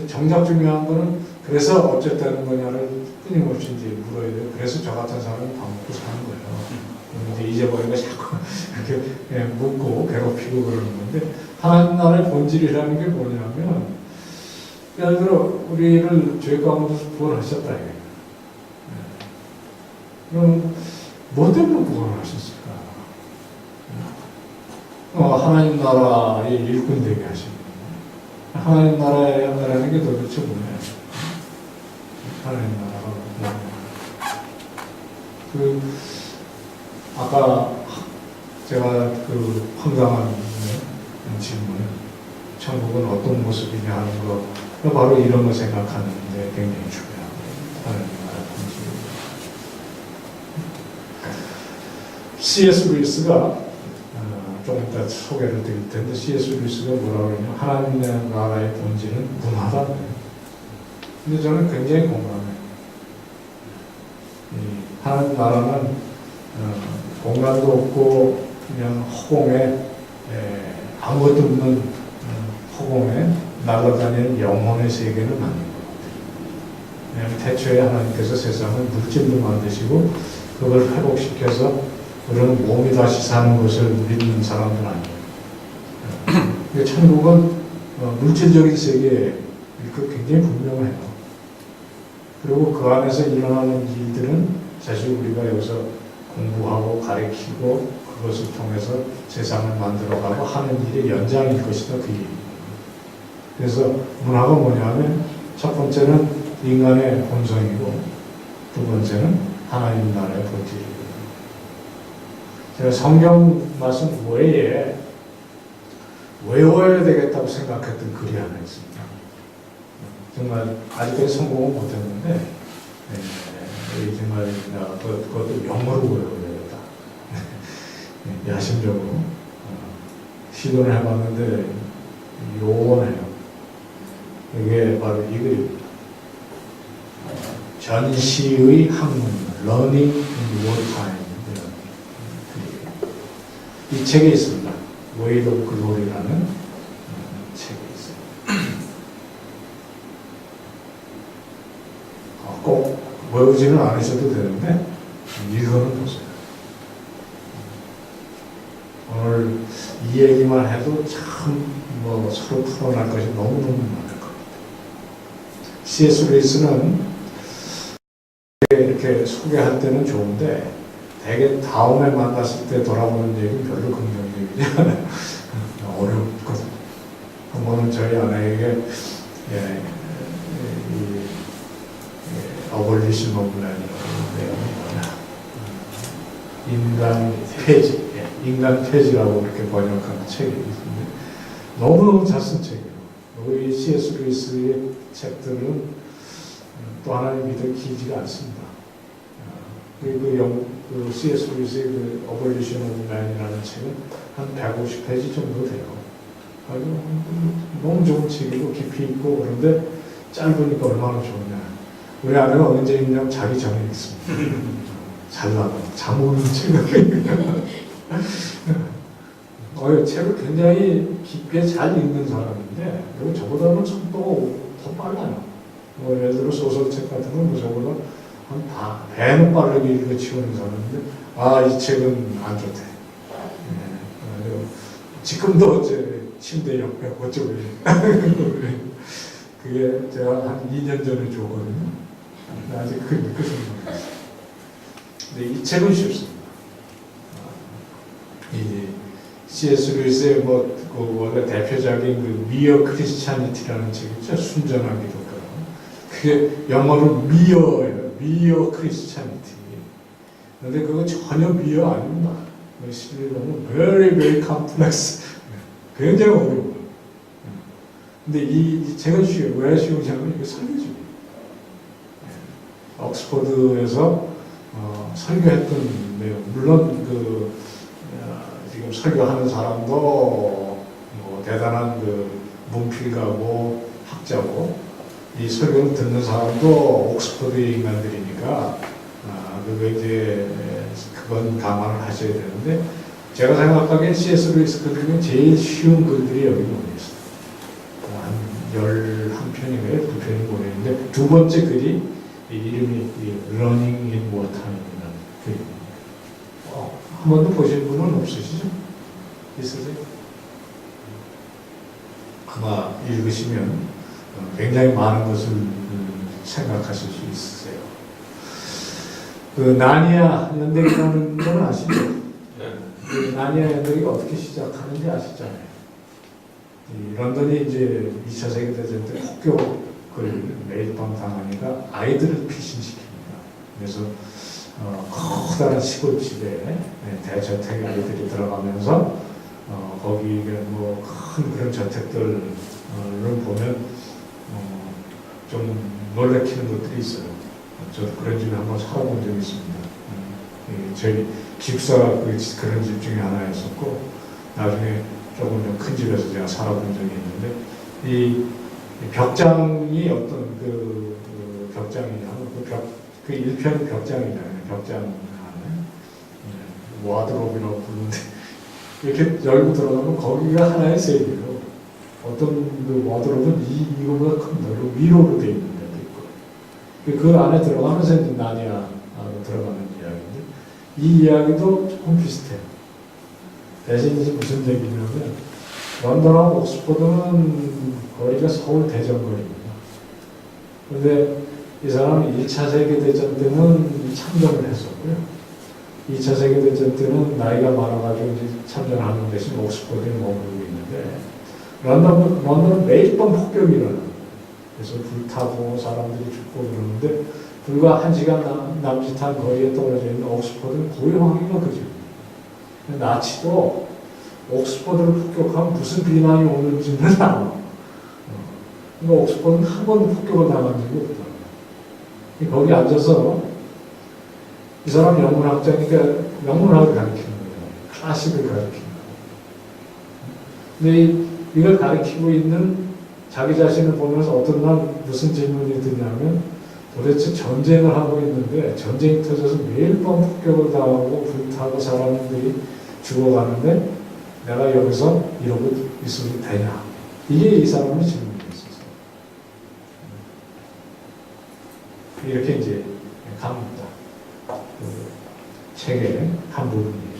정작 중요한 거는, 그래서 어쨌다는 거냐를 끊임없이 이제 물어야 돼요. 그래서 저 같은 사람은 밥 먹고 사는 거예요. 이제 잊어버리니까 자꾸 이렇게 묻고 괴롭히고 그러는 건데, 하나님 나라의 본질이라는 게 뭐냐면, 예를 들어 우리를 죄 가운데서 구원하셨다 이거예요. 그럼 뭐 때문에 구원하셨을까? 하나님 나라의 일꾼 되게 하신 거예요. 하나님 나라라는 게 도대체 뭐냐? 하나님 나라가 뭐냐? 아까 제가 황당한 질문, 천국은 어떤 모습이냐 하는 거, 바로 이런 거 생각하는데 굉장히 중요합니다. 하나님 나라 본질. C.S. 루이스가 조금 이따 소개를 드릴 텐데, C.S. 루이스가 뭐라고 그러냐면, 하나님 나라의 본질은 문화다. 근데 저는 굉장히 공감해요. 하나님 나라는 공간도 없고 그냥 허공에 아무것도 없는 허공에 날아다니는 영혼의 세계를 만든 것 같아요. 왜냐하면 태초에 하나님께서 세상을 물질로 만드시고 그걸 회복시켜서 우리는 몸이 다시 사는 것을 믿는 사람들 아니에요. 천국은 물질적인 세계에 그 굉장히 분명해요. 그리고 그 안에서 일어나는 일들은 사실 우리가 여기서 공부하고 가르치고 그것을 통해서 세상을 만들어가고 하는 일의 연장일 것이다, 그 얘기입니다. 그래서 문화가 뭐냐면, 첫 번째는 인간의 본성이고 두 번째는 하나님 나라의 본질이에요. 제가 성경 말씀 외에 외워야 되겠다고 생각했던 글이 하나 있습니다. 정말 아직까지 성공은 못했는데, 정말 그것도 영어로 외워야겠다. 야심적으로 시도를 해봤는데 요원해요. 이게 바로 이 글입니다. 전시의 학문, Learning in Wartime. 이 책에 있습니다. Weight of Glory라는 책이 있어요. 꼭 외우지는 않으셔도 되는데 읽어는 보세요. 오늘 이 얘기만 해도 참 서로 풀어날 것이 너무너무 많을 것 같아요. C.S. 루이스는 이렇게 소개할 때는 좋은데 되게 다음에 만났을 때 돌아보는 얘기는 별로 긍정적이지 않아요. 어렵거든요. 한 번은 저희 아내에게 어볼리션 오브 라이프라는 내용이 뭐냐, 인간 폐지라고 이렇게 번역한 책이 있는데 너무너무 잘 쓴 책이에요. 우리 C.S. 루이스의 책들은 또 하나님 믿어 기지가 않습니다. 그 C.S. 루이스의 그 어볼리션 오브 라이프라는 책은 한 150페이지 정도 돼요. 아주 너무 좋은 책이고 깊이 있고, 그런데 짧으니까 얼마나 좋으냐. 우리 아내가 언제 읽냐면 자기 전에 읽습니다. 잘 나가. 잠 오는 책을. 책을 굉장히 깊게 잘 읽는 사람인데, 그리고 저보다는 속도가 더 빨라요. 예를 들어 소설책 같은 건 저보다 한 배는 빠르게 읽어치우는 사람인데, 이 책은 안 좋대. 지금도 제 침대 옆에 어쩌고 그게 제가 한 2년 전에 줬거든요. 아직 그 생각했어요. 근데 이 책은 쉽습니다. 이 C.S. 루이스의 원래 대표작인 그 미어 크리스찬이티라는 책 있죠. 순전한 기독교. 그게 영어로 미어예요. 미어 크리스찬이티. 근데 그거 전혀 미어 아닙니다. 실로는 very very complex. 굉장히 어려워요. 근데 이 책은 쉬워요. 왜 쉬우냐면 이게 설교집이에요. 옥스퍼드에서 설교했던 내용, 물론 지금 설교하는 사람도 뭐 대단한 그 문필가고 학자고 이 설교를 듣는 사람도 옥스퍼드 인간들이니까 그거 이제 그건 감안을 하셔야 되는데 제가 생각하기엔 C.S. 루이스 글 중에 제일 쉬운 글들이 여기 모여 있어요. 한 11편인가요? 12편이 모여 있는데 두 번째 글이 이름이 Running in Water이라는 글입니다. 한 번도 보신 분은 없으시죠? 있으세요? 아마 읽으시면 굉장히 많은 것을 생각하실 수 있으세요. 그 나니아 연대기라는 건 아시죠? 그 나니아 연대기가 어떻게 시작하는지 아시잖아요. 이 런던이 이제 2차 세계대전 때 폭격을 매일 밤 당하니까 아이들을 피신시킵니다. 그래서 커다란 시골집에 대저택 아이들이 들어가면서 거기에 뭐 큰 그런 저택들을 보면 좀 놀래키는 것들이 있어요. 저도 그런 집에 한번 살아본 적이 있습니다. 저희 기숙사가 그런 집 중에 하나였었고 나중에 조금 좀 큰 집에서 제가 살아본 적이 있는데 이 벽장이 어떤 그 벽장이냐면 그 1편 벽장이잖아요. 벽장 안에 와드롭이라고 부르는데 이렇게 열고 들어가면 거기가 하나의 세계예요. 어떤 그 와드롭은 이거보다 큰 넓은 위로로 되어 있는 데도 있고 그 안에 들어가면서 이제 나니아로 들어가는 이야기인데 이 이야기도 조금 비슷해요. 대신 이제 무슨 얘기냐면 런던하고 옥스퍼드는 거리가 서울 대전 거리입니다. 그런데 이 사람은 1차 세계대전 때는 참전을 했었고요. 2차 세계대전 때는 나이가 많아가지고 이제 참전하는 대신 옥스퍼드에 머무르고 있는데 런던은 매일 밤 폭격이 일어나요. 그래서 불타고 사람들이 죽고 그러는데 불과 1시간 남짓한 거리에 떨어져 있는 옥스퍼드는 고요하기가 그죠. 나치도 옥스퍼드를 폭격하면 무슨 비난이 오는지는 알아. 그러니까 옥스퍼드는 한 번도 폭격을 당한 적이 없다. 거기 앉아서 이 사람 영문학자니까 영문학을 가르치는 거예요. 클래식을 가르치는 거예요. 근데 이걸 가르치고 있는 자기 자신을 보면서 어떤 날 무슨 질문이 드냐면 도대체 전쟁을 하고 있는데 전쟁이 터져서 매일 밤 폭격을 당하고 불타고 사람들이 죽어가는데 내가 여기서 이러고 있어도 되냐? 이게 이 사람의 질문이었어요. 이렇게 이제 갑니다. 그 책의 한 부분이에요.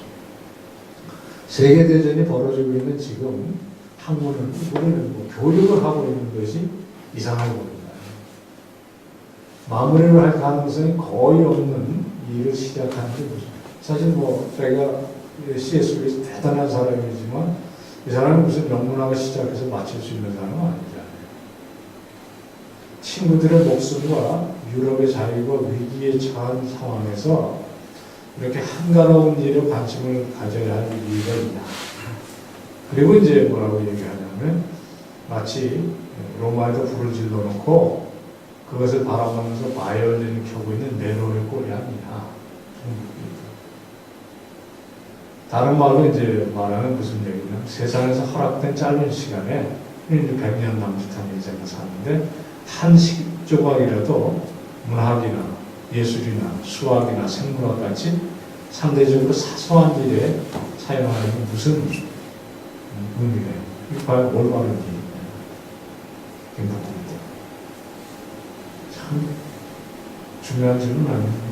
세계대전이 벌어지고 있는 지금 한국은 우리는 뭐 교육을 하고 있는 것이 이상하게 보입니다. 마무리를 할 가능성이 거의 없는 일을 시작하는 게 무슨 사실 뭐 제가 C.S. 루이스 대단한 사람이지만 이 사람은 무슨 영문학을 시작해서 마칠 수 있는 사람은 아니잖아요. 친구들의 목숨과 유럽의 자유가 위기에 처한 상황에서 이렇게 한가로운 일에 관심을 가져야 할 이유가 있냐. 그리고 이제 뭐라고 얘기하냐면 마치 로마에다 불을 질러놓고 그것을 바라보면서 바이올린을 켜고 있는 네로의 꼴이 아니냐. 다른 말로 이제 말하는 무슨 얘기냐면 세상에서 허락된 짧은 시간에 100년 남짓한 인생을 사는데 한 조각이라도 문학이나 예술이나 수학이나 생물학 같이 상대적으로 사소한 일에 사용하는 무슨 의미예요? 이거 과연 뭘 말하는지 묻습니다. 참 중요한 질문 아닙니다.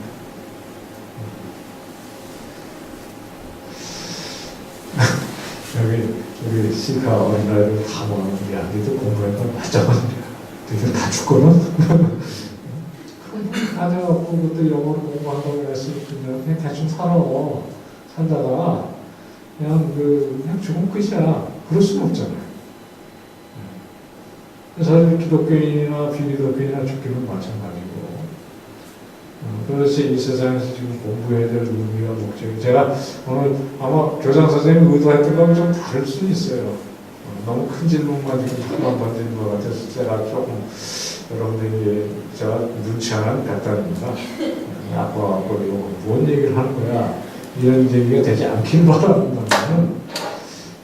여기 우리 시카 어린아이들 다 모아놓은 게 니들 공부했던 맞잖아. 니들 다 죽거든? 가져갖고 그것도 영어를 공부한다고 했으면 그냥 대충 살다가 그냥 죽으면 끝이야. 그럴 수는 없잖아요. 사실 기독교인이나 비기독교인이나 죽기는 마찬가지고 그렇지 이 세상에서 지금 공부해야 될 의미와 목적이 제가 오늘 아마 교장 선생님이 의도했던 거하고 좀 다를 수 있어요. 너무 큰 질문만 지금 한번 던지는 것 같아서 제가 조금 여러분들이 제가 눈치 안 하는 백단입니다. 아빠하고 뭔 얘기를 하는 거야 이런 얘기가 되지 않길 바란다면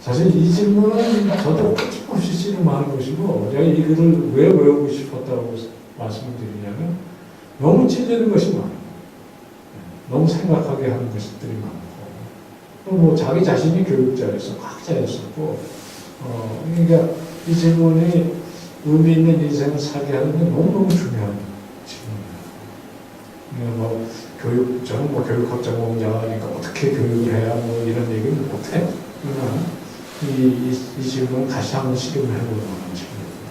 자 사실 이 질문은 저도 끊임없이 씨름하는 것이고, 제가 이 글을 왜 외우고 싶었다고 말씀을 드리냐면, 너무 찔리는 것이 많아요. 너무 생각하게 하는 것들이 많고, 뭐 자기 자신이 교육자였어, 과학자였었고, 그러니까 이 질문이 의미 있는 인생을 살게 하는 게 너무너무 중요한 질문이에요. 뭐 저는 뭐 교육학 전공자니까 어떻게 교육을 해야 뭐 이런 얘기는 못해. 그러나 이 질문을 다시 한번 실험을 해보는 질문입니다.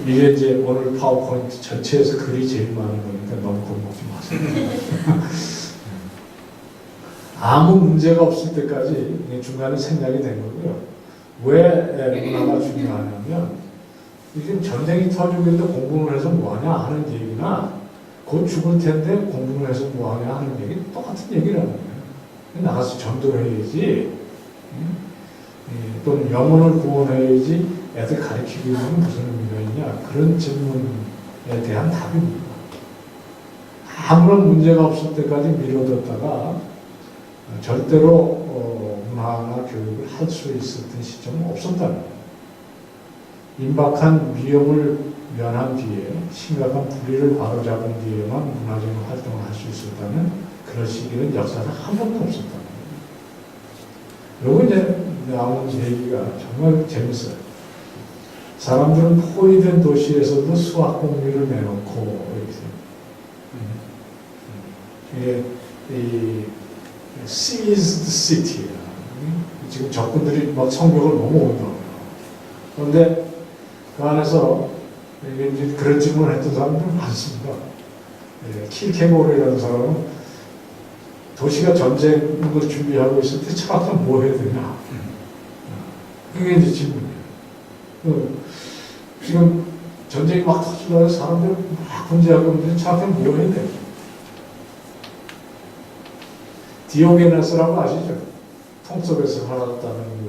이게 이제 오늘 파워포인트 전체에서 글이 제일 많은 거니까 너무 겁먹지 마세요. 아무 문제가 없을 때까지 중간에 생략이 된 거고요. 왜 문화가 중요하냐면, 지금 전쟁이 터지고 있는데 공부를 해서 뭐하냐 하는 얘기나, 곧 죽을 텐데 공부를 해서 뭐하냐 하는 얘기, 똑같은 얘기라는 거예요. 나가서 전도해야지, 또는 영혼을 구원해야지 애들 가르치기 위해서는 무슨 의미가 있냐, 그런 질문에 대한 답입니다. 아무런 문제가 없을 때까지 미뤄뒀다가 절대로 문화나 교육을 할 수 있었던 시점은 없었다는 거예요. 임박한 위험을 면한 뒤에, 심각한 불의를 바로잡은 뒤에만 문화적인 활동을 할 수 있었다면 그런 시기는 역사상 한 번도 없었다는 거예요. 그리고 이제 나온 얘기가 정말 재밌어요. 사람들은 포위된 도시에서도 수학 공리를 내놓고 이게 이 seized city, 지금 적군들이 막 성벽을 넘어온다고요. 그런데 그 안에서 이제 그런 질문을 했던 사람들은 많습니다. 킬케모르라는 사람은 도시가 전쟁을 준비하고 있을 때 철학은 뭐 해야 되냐. 그게 이제 질문이에요. 지금 전쟁이 막 터지고 해서 사람들이 막 군대하고 있는데 철학은 뭐 해야 돼요. 디오게네스라고 아시죠? 통 속에서 살았다는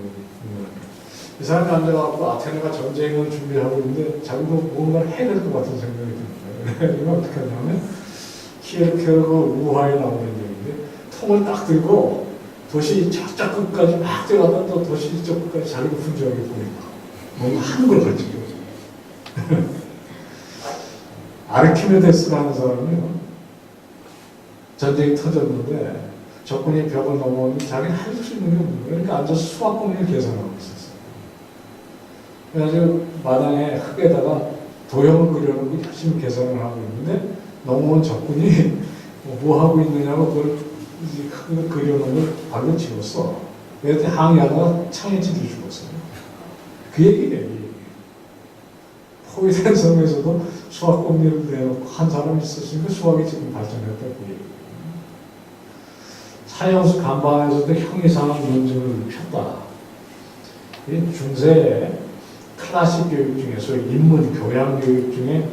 이 사람이 앉아갖고 아테네가 전쟁을 준비하고 있는데 자기도 뭔가를 해야 될 것 같은 생각이 듭니다. 이거 어떻게 하냐면 키에르케르크 우화에 나오는 얘기인데 통을 딱 들고 도시 저쪽 끝까지 막 들어가다 또 도시 저 끝까지 자기가 분주하게 보니까 뭔가 하는 걸 가지고 아르키메데스라는 사람이요. 전쟁이 터졌는데 적군이 벽을 넘어오면 자기는 할 수 있는 게 없는 거예요. 그러니까 앉아서 수학 공리를 계산하고 있었어요. 그래가지고 마당에 흙에다가 도형을 그려놓고 열심히 계산을 하고 있는데 넘어온 적군이 뭐 하고 있느냐고 그걸 흙을 그려놓은 걸 발로 집었어. 그래서 항의하다가 창에 찔려 죽었어요. 그 얘기예요. 포위된 섬에서도 수학 공리를 내놓고 한 사람이 있었으니까 수학이 지금 발전했다. 그 얘기예요. 사형수 간방에서도 형이상한 논증을 폈다. 중세의 클래식 교육 중에, 소위 인문 교양 교육 중에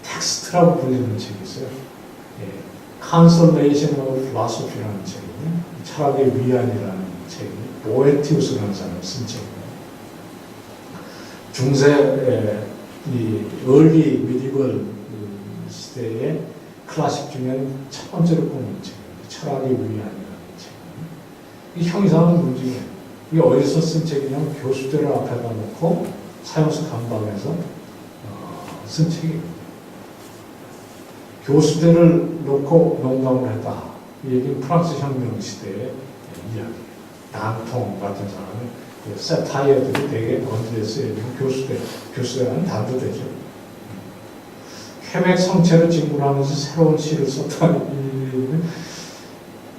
텍스트라고 불리는 책이 있어요. Consolation of Philosophy라는 책이에요. 철학의 위안이라는 책이 보에티우스라는 사람이 쓴 책이에요. 중세 이 early medieval 시대의 클래식 중에 첫 번째로 꼽는 책이에요. 철학의 위안이라는 이 형이상한 문제예요. 이게 어디서 쓴 책이냐면 교수들을 앞에다 놓고 사형수 감방에서 쓴 책이에요. 교수들을 놓고 농담을 했다. 이 얘기는 프랑스 혁명 시대의 이야기예요. 단통 같은 사람은 세타이어들이 되게 언제였어요. 교수들은 단도되죠. 퀘벡 성체를 직문하면서 새로운 시를 썼다.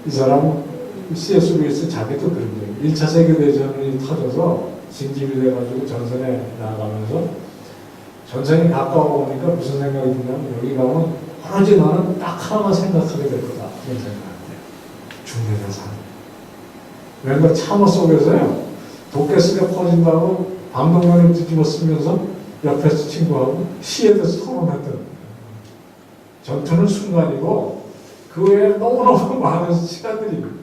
이 사람은 C.S. 루이스 자기도 그런 거예요. 1차 세계대전이 터져서 징집이 돼가지고 전선에 나가면서 전선이 가까워 오니까 무슨 생각이 드냐면 여기 가면 오로지 나는 딱 하나만 생각하게 될 거다. 그런 생각이에요. 죽는 사람. 왠가 참호 속에서요. 도깨스가 퍼진다고 방독면을 뒤집어 쓰면서 옆에서 친구하고 시에 대해서 토론했던 거예요. 전투는 순간이고 그 외에 너무너무 많은 시간들이 있거든요.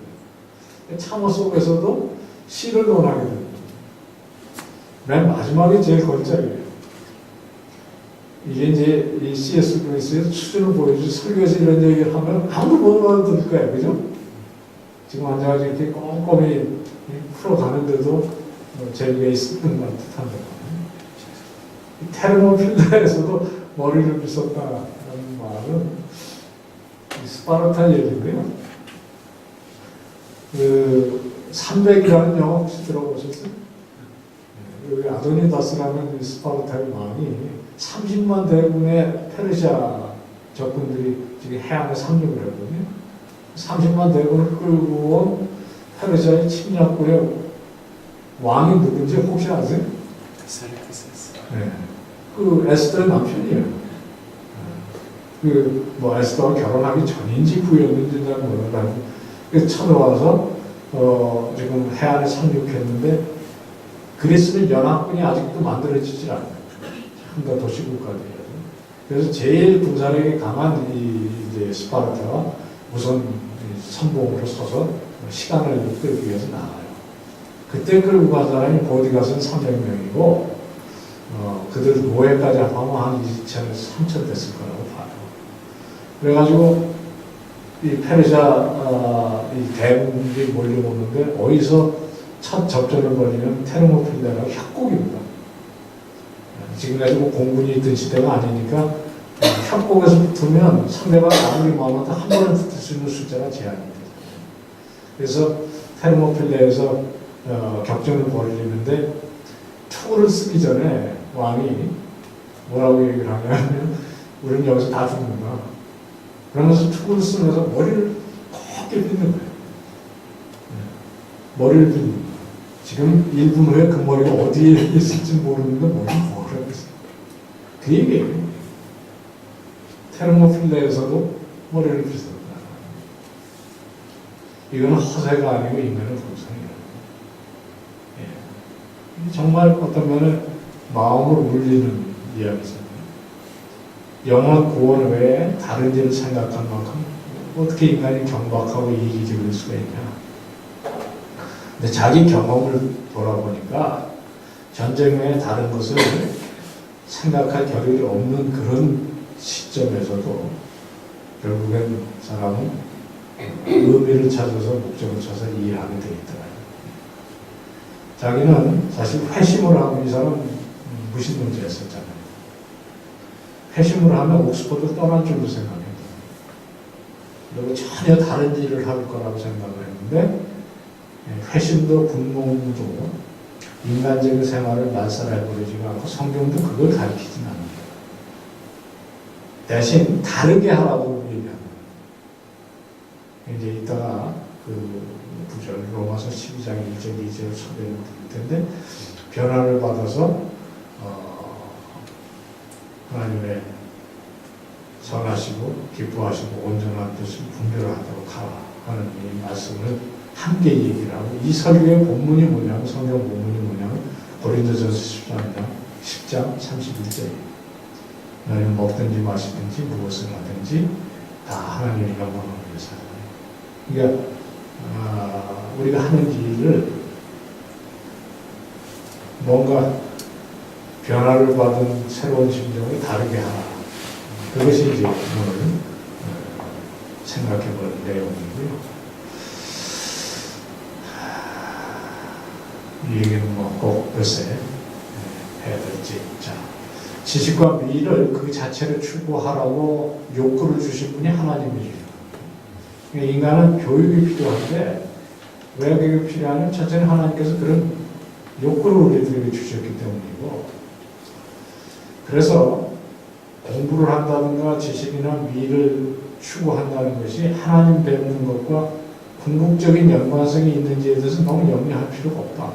참호 속에서도 시를 논하게 됩니다. 맨 마지막에 제일 걸작이에요. 이게 이제 이 C.S. 루이스의 수준을 보여주지 설교에서 이런 얘기를 하면 아무도 못 알아들을 거예요. 그죠? 지금 앉아가지고 이렇게 꼼꼼히 풀어가는데도 재미가 있는 것 듯한데 테르모필라에서도 머리를 빗었다는 말은 이 스파르타 얘기인데요. 그 300이라는 영화 혹시 들어보셨어요? 여기 아도니다스라는 이 스파르타의 왕이 30만 대군의 페르시아 적군들이 지금 해안에 상륙을 했거든요. 30만 대군을 끌고 온 페르시아의 침략군의 왕이 누군지 혹시 아세요? 네. 그 에스더의 남편이에요. 뭐 에스더와 결혼하기 전인지 후였는지 잘 모르겠는데 쳐들어와서 지금 해안에 상륙했는데 그리스는 연합군이 아직도 만들어지질 않아요. 한가 도시국가들이라서. 그래서 제일 군사력이 강한 이제 스파르타가 우선 선봉으로 서서 시간을 끌기 위해서 나가요. 그때 끌고 간 사람이 보디가스는 300명이고 그들 노예까지 합하면 한 2,000에서 3,000 됐을 거라고 봐요. 그래가지고 이 페르시아 이 대군들이 몰려오는데 어디서 첫 접전을 벌이면 테르모필레라고 협곡입니다. 지금까지 뭐 공군이 있던 시대가 아니니까 협곡에서 붙으면 상대방 아무리 많아도 한 번에 붙을 수 있는 숫자가 제한이 돼요. 그래서 테르모필레에서 격전을 벌이는데 투구를 쓰기 전에 왕이 뭐라고 얘기를 하냐면 우리는 여기서 다 죽는다. 그러면서 투구를 쓰면서 머리를 곱게 빗는 거예요. 머리를 빗는 거예요. 지금 1분 후에 그 머리가 어디에 있을지 모르는데 머리가 뭐라고 했어요. 그 얘기예요. 테르모필레에서도 머리를 빗었다. 이거는 허세가 아니고 인간의 본성이에요. 예. 정말 어떤 면은 마음을 울리는 이야기잖아요. 영원 구원 외에 다른 일을 생각한 만큼 어떻게 인간이 경박하고 이기적일 수가 있냐. 근데 자기 경험을 돌아보니까 전쟁 외에 다른 것을 생각할 겨를이 없는 그런 시점에서도 결국엔 사람은 의미를 찾아서 목적을 찾아서 이해하게 돼 있더라고요. 자기는 사실 회심을 하고 이 사람은 무신론자였었잖아요. 회심을 하면 옥스퍼드를 떠날 줄로 생각했거든요. 그리고 전혀 다른 일을 할 거라고 생각을 했는데 회심도 군복무도 인간적인 생활을 말살해버리지가 않고 성경도 그걸 가르치진 않아요. 대신 다르게 하라고 얘기합니다. 이제 이따가 그 구절 로마서 12장 1절 2절 소개를 드릴 텐데 변화를 받아서 하나님의 선하시고 기뻐하시고 온전한 뜻을 분별하도록 하라 하는 이 말씀을 함께 얘기를 하고 이 설교의 본문이 뭐냐면 성경 본문이 뭐냐면 고린도전서 10장 31절이에요. 너희는 먹든지 마시든지 무엇을 하든지 다 하나님의 영광을 위해서 하라. 그러니까 우리가 하는 일을 뭔가 변화를 받은 새로운 심정을 다르게 하라. 그것이 이제 오늘 생각해 볼 내용이고요. 이 얘기는 뭐 꼭 요새 해야 될지. 자, 지식과 미를 그 자체를 추구하라고 욕구를 주신 분이 하나님이죠. 인간은 교육이 필요한데 왜 교육이 필요하냐면 첫째는 하나님께서 그런 욕구를 우리들에게 주셨기 때문이고 그래서 공부를 한다든가 지식이나 미를 추구한다는 것이 하나님 배우는 것과 궁극적인 연관성이 있는지에 대해서 너무 염려할 필요가 없다.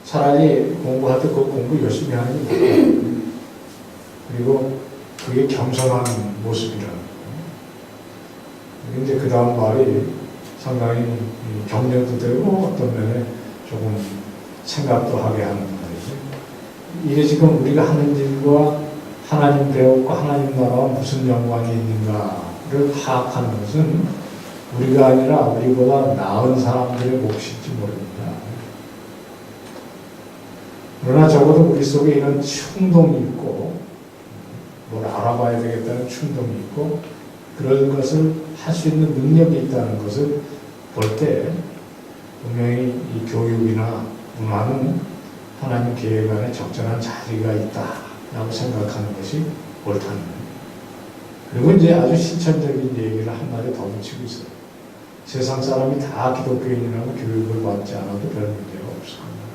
차라리 공부할 때 그 공부 열심히 하는 게 좋아요. 그리고 그게 겸손한 모습이라는 거예요. 이제 그 다음 말이 상당히 격려도 되고 어떤 면에 조금 생각도 하게 하는 말이죠. 이게 지금 우리가 하는 일과 하나님 배우고 하나님 나라와 무슨 연관이 있는가를 파악하는 것은 우리가 아니라 우리보다 나은 사람들의 몫일지 모릅니다. 그러나 적어도 우리 속에 이런 충동이 있고 뭘 알아봐야 되겠다는 충동이 있고 그런 것을 할 수 있는 능력이 있다는 것을 볼 때 분명히 이 교육이나 문화는 하나님 계획 안에 적절한 자리가 있다라고 생각하는 것이 옳다는 거예요. 그리고 이제 아주 실천적인 얘기를 한마디 더 붙이고 있어요. 세상 사람이 다 기독교인이라면 교육을 받지 않아도 별 문제가 없을 겁니다.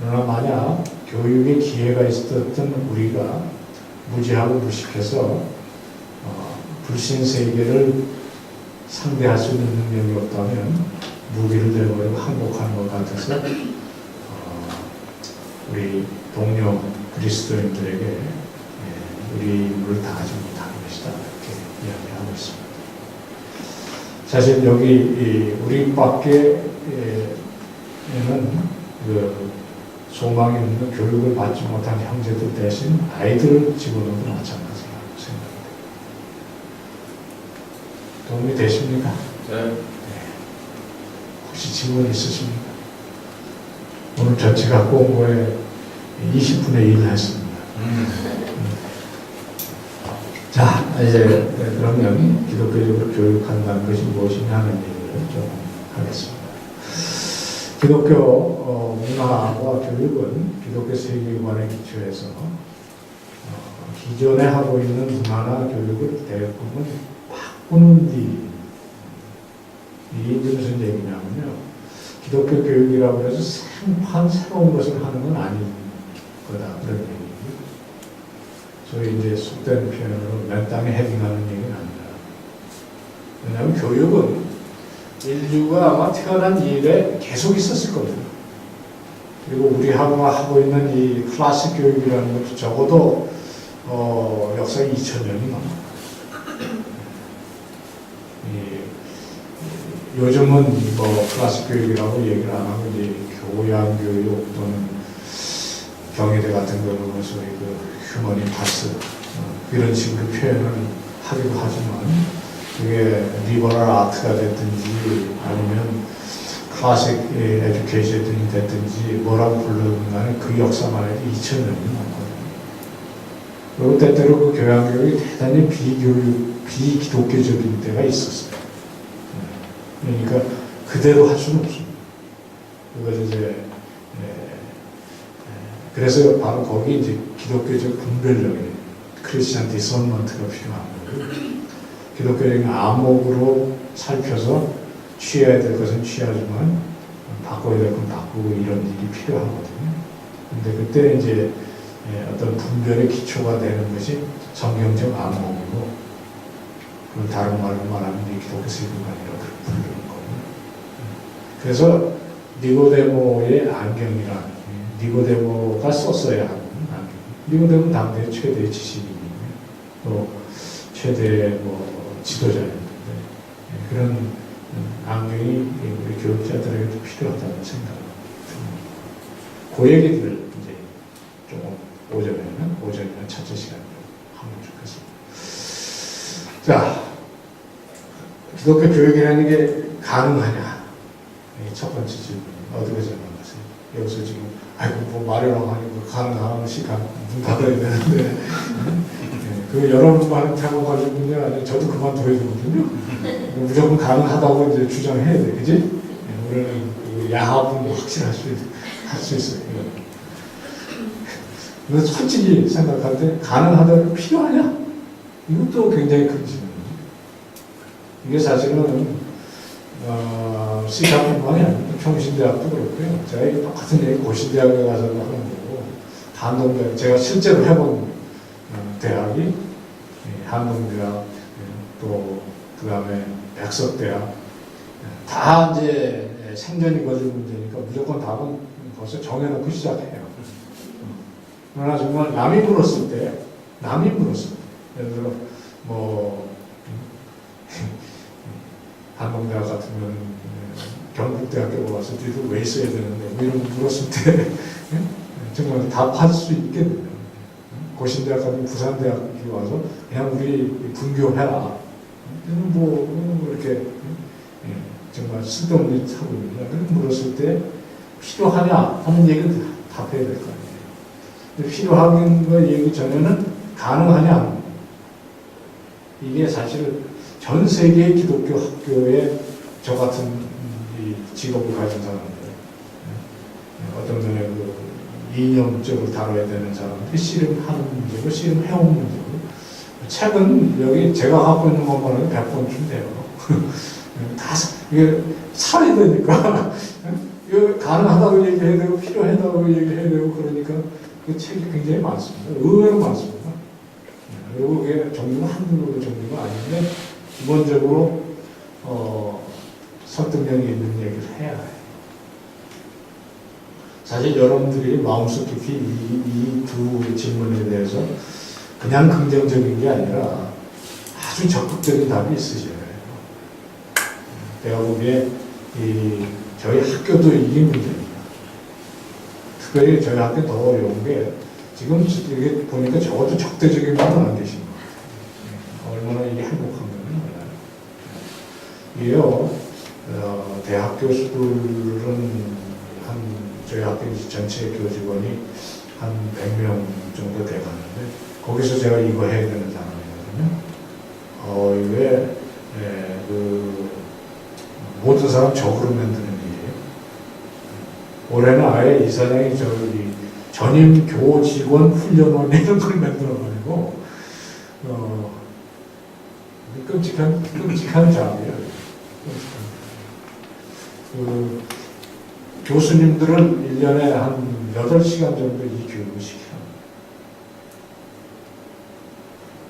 그러나 만약 교육의 기회가 있었던 우리가 무지하고 무식해서 불신 세계를 상대할 수 있는 능력이 없다면 무기를 내버리고 항복하는 것 같아서 우리 동료 그리스도인들에게 우리 힘을 다하지 못하는 것이다 이렇게 이야기하고 있습니다. 사실 여기 우리 밖에는 그 소망이 없는 교육을 받지 못한 형제들 대신 아이들을 집어넣어도 마찬가지라고 생각합니다. 도움이 되십니까? 네. 혹시 질문 있으십니까? 오늘 전체 갖고 온 거에 20분의 1을 했습니다. 자, 이제 그러면 기독교적으로 교육한다는 것이 무엇이냐 하는 얘기를 좀 하겠습니다. 기독교 문화와 교육은 기독교 세계관에 기초해서 기존에 하고 있는 문화나 교육을 대부분 바꾸는 뒤 이게 무슨 얘기냐면요. 기독교 교육이라고 해서 생판 새로운 것을 하는 건 아닌 거다. 그런 얘기예요. 소위 이제 속된 표현으로 맨 땅에 헤딩하는 얘기는 아니다. 왜냐하면 교육은 인류가 아마 태어난 이래 계속 있었을 겁니다. 그리고 우리하고 하고 있는 이 클래식 교육이라는 것도 적어도 역사 2000년이 넘어요. 요즘은 뭐 클래식 교육이라고 얘기를 안 하고 이제 교양 교육 또는 경희대 같은 경우는 소위 그 휴머니타스 이런 식으로 표현을 하기도 하지만 그게 리버럴 아트가 됐든지 아니면 클래식 에듀케이션이 됐든지 뭐라고 부르든 간에 그 역사만 해도 2000년이 넘거든요. 그리고 때때로 그 교양교육이 대단히 비기독교적인 때가 있었어요. 그러니까 그대로 할 수는 없습니다. 그걸 이제 그래서 바로 거기 이제 기독교적 분별력이 크리스천 디선먼트가 필요한 거고 기독교적인 암목으로 살펴서 취해야 될 것은 취하지만 바꿔야 될 건 바꾸고 이런 일이 필요하거든요. 근데 그때 이제 어떤 분별의 기초가 되는 것이 성경적 암목이고 그걸 다른 말로 말하면 기독교 세계관이라고 부르는 거예요. 그래서 니고데모의 안경이란 니고데모가 썼어야 하는 안경. 니고데모는 당대 최대의 지식인이고 또 최대의 지도자였는데 그런 안경이 우리 교육자들에게도 필요하다는 생각을 듭니다. 그 얘기들을 이제 조금 오전이나 첫째 시간으로 하면 좋겠습니다. 자, 기독교 교육이라는 게 가능하냐? 첫 번째 질문. 어떻게 생각하세요? 여기서 지금 뭐 말이라고 하니까 가능하면 시간 문 닫아야 되는데 그 여러분만 태워 가지고 문제 아니에요. 저도 그만둬야 되거든요. 무조건 가능하다고 이제 주장해야 돼, 그지? 우리는 그 야합은 확실할 수 있어요. 그래서 솔직히 생각할 때 가능하다고 필요하냐? 이것도 굉장히 큰 질문이죠. 이게 사실은 시사뿐만이 아니고 평신대학도 그렇고요. 제가 똑같은 얘기 고신대학에 가서 하는 거고 한동대학 제가 실제로 해본 대학이 한동대학 또 그 다음에 백석대학 다 이제 생존이 걸릴 문제니까 무조건 답은 벌써 정해놓고 시작해요. 그러나 정말 남이 물었을 때 예를 들어 한동대학 같으면 경북대학교 와서 니도 왜 있어야 되는데 뭐 이런 거 물었을 때 정말 답할 수 있겠네요. 고신대학 같은 부산대학교 와서 그냥 우리 분교해라. 이렇게 정말 쓸데없는 짓 하고 있느냐. 그렇게 물었을 때 필요하냐 하는 얘기를 답해야 될 거 아니에요. 근데 필요한 거 얘기 전에는 가능하냐. 이게 사실 전 세계의 기독교 학교에 저 같은 이 직업을 가진 사람들, 어떤 면에 그 이념적으로 다뤄야 되는 사람들이 씨름하는 문제고 씨름해온 문제고, 책은 여기 제가 갖고 있는 것만 해도 100권쯤 돼요. 다 이게 살이 되니까 이거 가능하다고 얘기해야 되고 필요하다고 얘기해야 되고, 그러니까 그 책이 굉장히 많습니다. 의외로 많습니다. 그리고 그게 종류가 한두 종류가 아닌데, 기본적으로 설득력이 있는 얘기를 해야 해요. 사실 여러분들이 마음속 깊이 이 두 질문에 대해서 그냥 긍정적인 게 아니라 아주 적극적인 답이 있으셔야 해요. 내가 보기에 저희 학교도 이게 문제입니다. 특별히 저희 학교 더 어려운 게, 지금 이게 보니까 적어도 적대적인 분은 안 계신 것 같아요. 얼마나 이게 행복한 건지 몰라요. 이게요, 대학 교수들은 저희 학교 전체 교직원이 한 100명 정도 돼가는데, 거기서 제가 이거 해야 되는 사람이거든요. 이게 모든 사람 적으로 만드는 일이에요. 올해는 아예 이사장이 전임 교직원 훈련원 이런 걸 만들어가지고 끔찍한 잡이에요. 교수님들은 1년에 한 8시간 정도 이 교육을 시켜요.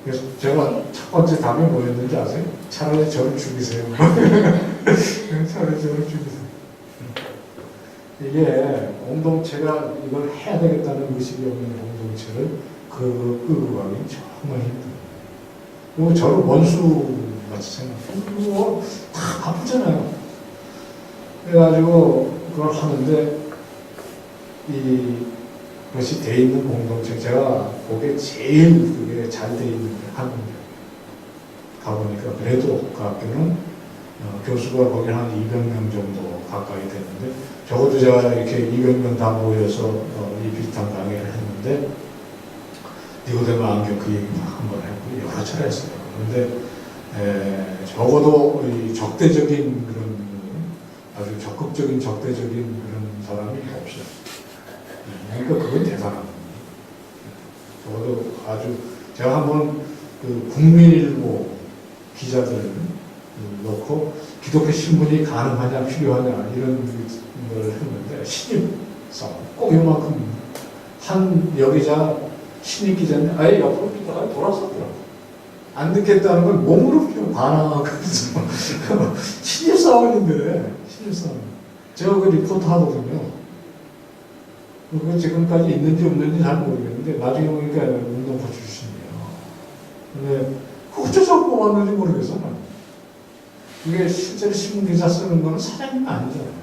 그래서 제가 첫 번째 답이 뭐였는지 아세요? 차라리 저를 죽이세요. 차라리 저를 죽이세요. 이게 공동체가 이걸 해야 되겠다는 의식이 없는 공동체를 끌고 가기 정말 힘들어요. 그리고 저를 원수 같이 생각해요. 다 바쁘잖아요. 그래가지고 그걸 하는데, 이것이 돼 있는 공동체, 제가 거기에 제일 그게 잘 돼 있는 게 한국이에요. 가보니까 그래도 그 학교는 교수가 거기 한 200명 정도 가까이 되는데, 적어도 제가 이렇게 200명 다 모여서 이 비슷한 강의를 했는데, 니고데모 안경 그 얘기 한번 했고 여러 차례 했어요. 그런데 적어도 이 적대적인 그런, 아주 적극적인 적대적인 그런 사람이 없어요. 그러니까 그건 대단한 겁니다. 적어도 아주, 제가 한번 그 국민일보 기자들을 놓고 기독교 신분이 가능하냐 필요하냐 이런 걸 했는데, 신입 싸움 꼭 요만큼 한 여기자 신입 기자인데 아예 옆으로 뛰다가 돌아섰더라고요. 안 듣겠다는 걸 몸으로 반항하고 신입 싸움인데, 신입 싸움. 제가 그 리포트 하거든요. 그거 지금까지 있는지 없는지 잘 모르겠는데, 나중에 보니까 운동부 출신이에요. 근데 어쩌자고 뽑았는지 모르겠어. 이게 실제로 신문기사 쓰는 거는 사장님 아니잖아요.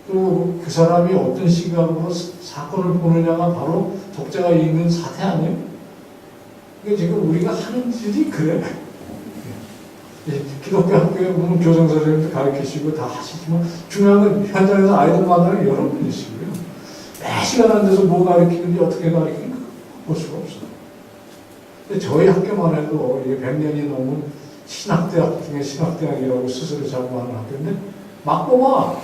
그리고 그 사람이 어떤 시각으로 사건을 보느냐가 바로 독자가 읽는 사태 아니에요? 이게 지금 우리가 하는 일이 그래. 기독교 학교에 보면 교장 선생님도 가르치시고 다 하시지만, 중요한 건 현장에서 아이들 만나는 여러분이시고요. 매 시간 앉아서 뭐 가르치는지 어떻게 가르치는지 볼 수가 없어요. 근데 저희 학교만 해도 이게 100년이 넘은 신학대학 중에 신학대학이라고 스스로 자부하는 학교인데, 막 뽑아.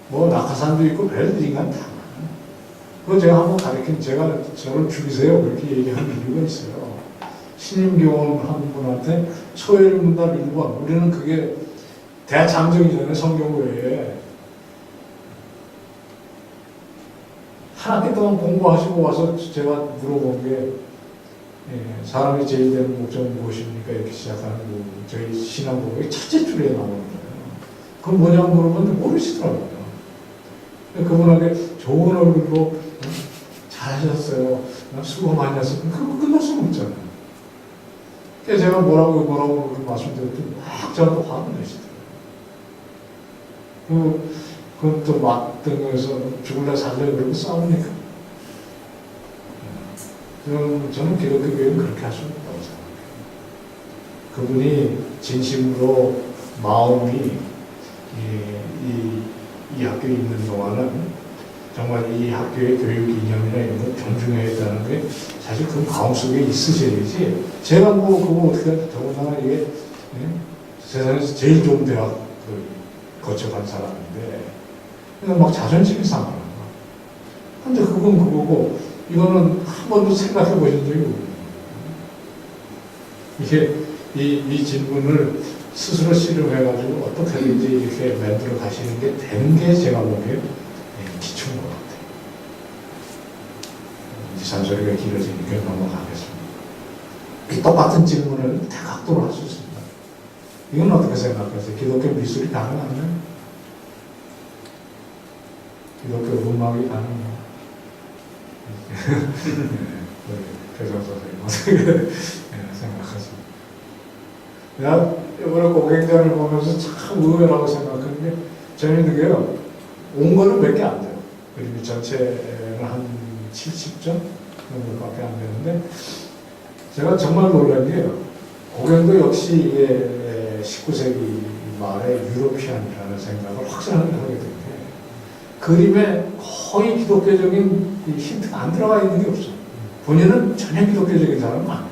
뭐 낙하산도 있고 별들 인간 다 많아요. 그거 제가 한번 저를 죽이세요 그렇게 얘기하는 이유가 있어요. 신임교원 한 분한테 소열문답 1번, 우리는 그게 대장정이잖아요. 성경 외에 한 학기 동안 공부하시고 와서 제가 물어본 게, 사람이 제일 되는 목적은 무엇입니까? 이렇게 시작하는 저희 신앙고백의 첫째 줄에 나오는 거예요. 그건 뭐냐고 물어봤는데 모르시더라고요. 그분에게 좋은 얼굴로 잘하셨어요, 수고 많이 하셨어요. 그거 끝날 수가 없잖아요. 그래서 제가 뭐라고 말씀드렸더니 막 저한테 화를 내시더라고요. 그것도 맞던 거에서 죽을래 살래 그러고 싸우니까. 저는 기독교교회는 그렇게 할 수 없다고 생각해요. 그분이 진심으로 마음이 이 학교에 있는 동안은 정말 이 학교의 교육 이념이나 이런 걸 존중해야겠다는 게 사실 그 마음속에 있으셔야지. 제가 뭐 그거 어떻게 하지? 더군다나 이게 세상에서 제일 좋은 대학 거쳐간 사람인데 그냥 막 자존심이 상하는 거야. 근데 그건 그거고 이거는 한 번도 생각해 보신 적이 없는 거예요. 이게 이 질문을 스스로 실험해가지고 어떻게든지 이렇게 만들어 가시는 게 되는 게 제가 보기에 기초인 것 같아요. 이제 잔소리가 길어지니까 넘어가겠습니다. 똑같은 질문을 다각도로 할 수 있습니다. 이건 어떻게 생각하세요? 기독교 미술이 가능하나요? 기독교 음악이 가능해요? 교장 선생님 어떻게 생각하십니까? 내가 이번에 고객자를 보면서 참 의외라고 생각하는 게 저희는 그게요 온 거는 몇 개 안 돼요. 그림이 전체는 한 70점 정도밖에 안 되는데 제가 정말 놀란 게요 고객도 역시 이게 19세기 말에 유로피안이라는 생각을 확실하게 하게 된 게 그림에 거의 기독교적인 힌트가 안 들어가 있는 게 없어요. 본인은 전혀 기독교적인 사람은 아니에요.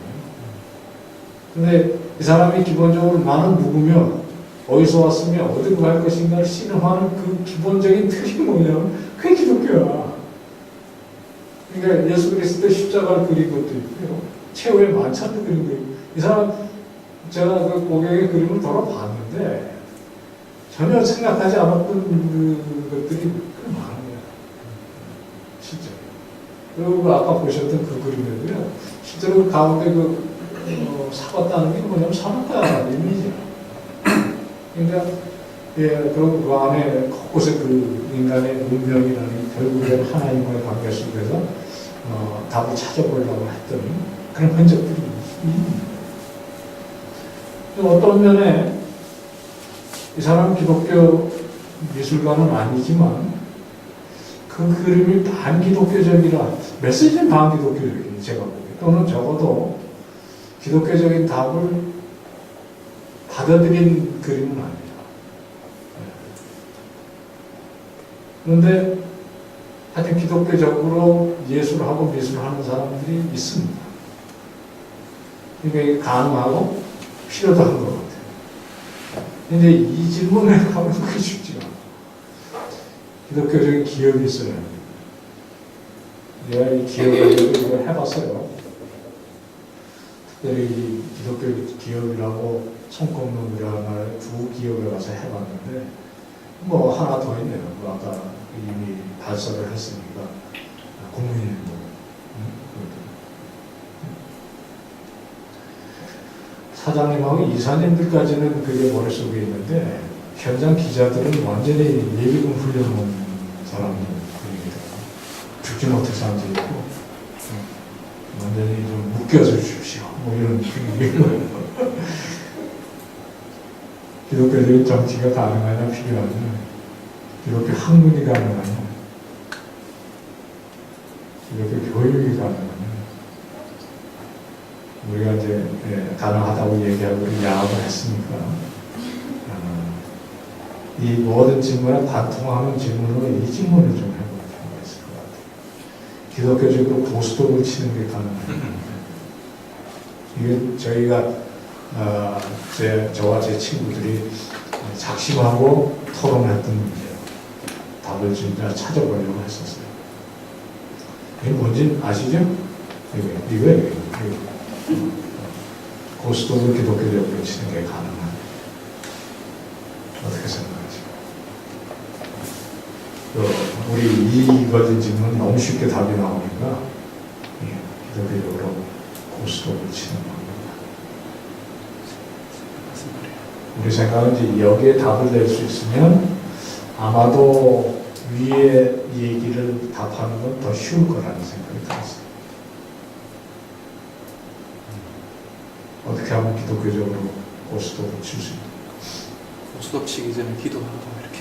근데 이 사람이 기본적으로 나는 누구며 어디서 왔으며 어디로 갈 것인가를 신음하는 그 기본적인 틀이 뭐냐면 그게 기독교야. 그러니까 예수 그리스도의 십자가를 그린 것도 있고요. 최후의 만찬도 그린 것도 있고 이 사람 제가 그 고객의 그림을 돌아봤는데 전혀 생각하지 않았던 그 것들이 꽤 많은 거야. 실제로. 그리고 아까 보셨던 그 그림에도요. 실제로 그 가운데 사과 따는 게 뭐냐면 사과가 이미지야. 그러니까 그리고 그 안에 곳곳에 그 인간의 운명이라는 결국엔 하나님과의 관계 속에서 답을 찾아보려고 했던 그런 흔적들이 있습니다. 어떤 면에 이 사람은 기독교 미술가는 아니지만 그 그림이 반기독교적이라 메시지는 반기독교적이에요. 제가 보기에. 또는 적어도 기독교적인 답을 받아들인 그림은 아니에요. 그런데 하여튼 기독교적으로 예술하고 미술하는 사람들이 있습니다. 그러니까 이게 가능하고 필요도 한 것 같아요. 근데 이 질문을 하면 그게 쉽지가 않아요. 기독교적인 기업이 있어요. 내가 이 기업을 이걸 해봤어요. 특별히 이 기독교 기업이라고 손꼽는 우리나라의 두 기업에 가서 해봤는데 뭐 하나 더 있네요. 뭐 아까 이미 발설을 했으니까 국민일보. 사장님하고 이사님들까지는 그게 머릿속에 있는데 현장 기자들은 완전히 예비군 훈련 온 사람들입니다. 죽지 못해서 앉아있고 완전히 좀 묶여서 주십시오. 뭐 이런 분위기고 기독교적인 정치가 가능하냐 필요하냐 기독교 학문이 가능하냐 기독교 교육이 가능하냐 우리가 이제 가능하다고 얘기하고 야합을 했으니까 이 모든 질문에 관통하는 질문으로 이 질문을 좀 해볼 필요가 있을 것 같아요. 기독교적으로 고스톱을 치는 게 가능합니다. 이게 저희가 저와 제 친구들이 작심하고 토론했던 문제예요. 답을 진짜 찾아보려고 했었어요. 이게 뭔지 아시죠? 이거예요. 고스톱을 기독교적으로 치는 게 가능한. 어떻게 생각하세요? 우리 이거든 질문 너무 쉽게 답이 나오니까 기독교적으로 고스톱을 치는 겁니다. 우리 생각은 이제 여기에 답을 낼 수 있으면 아마도 위에 얘기를 답하는 건 더 쉬울 거라는 생각이 들었어요. 어떻게 하면 기독교적으로 고스톱을 칠 수 있나? 고스톱 치기 전에 기도하고 이렇게.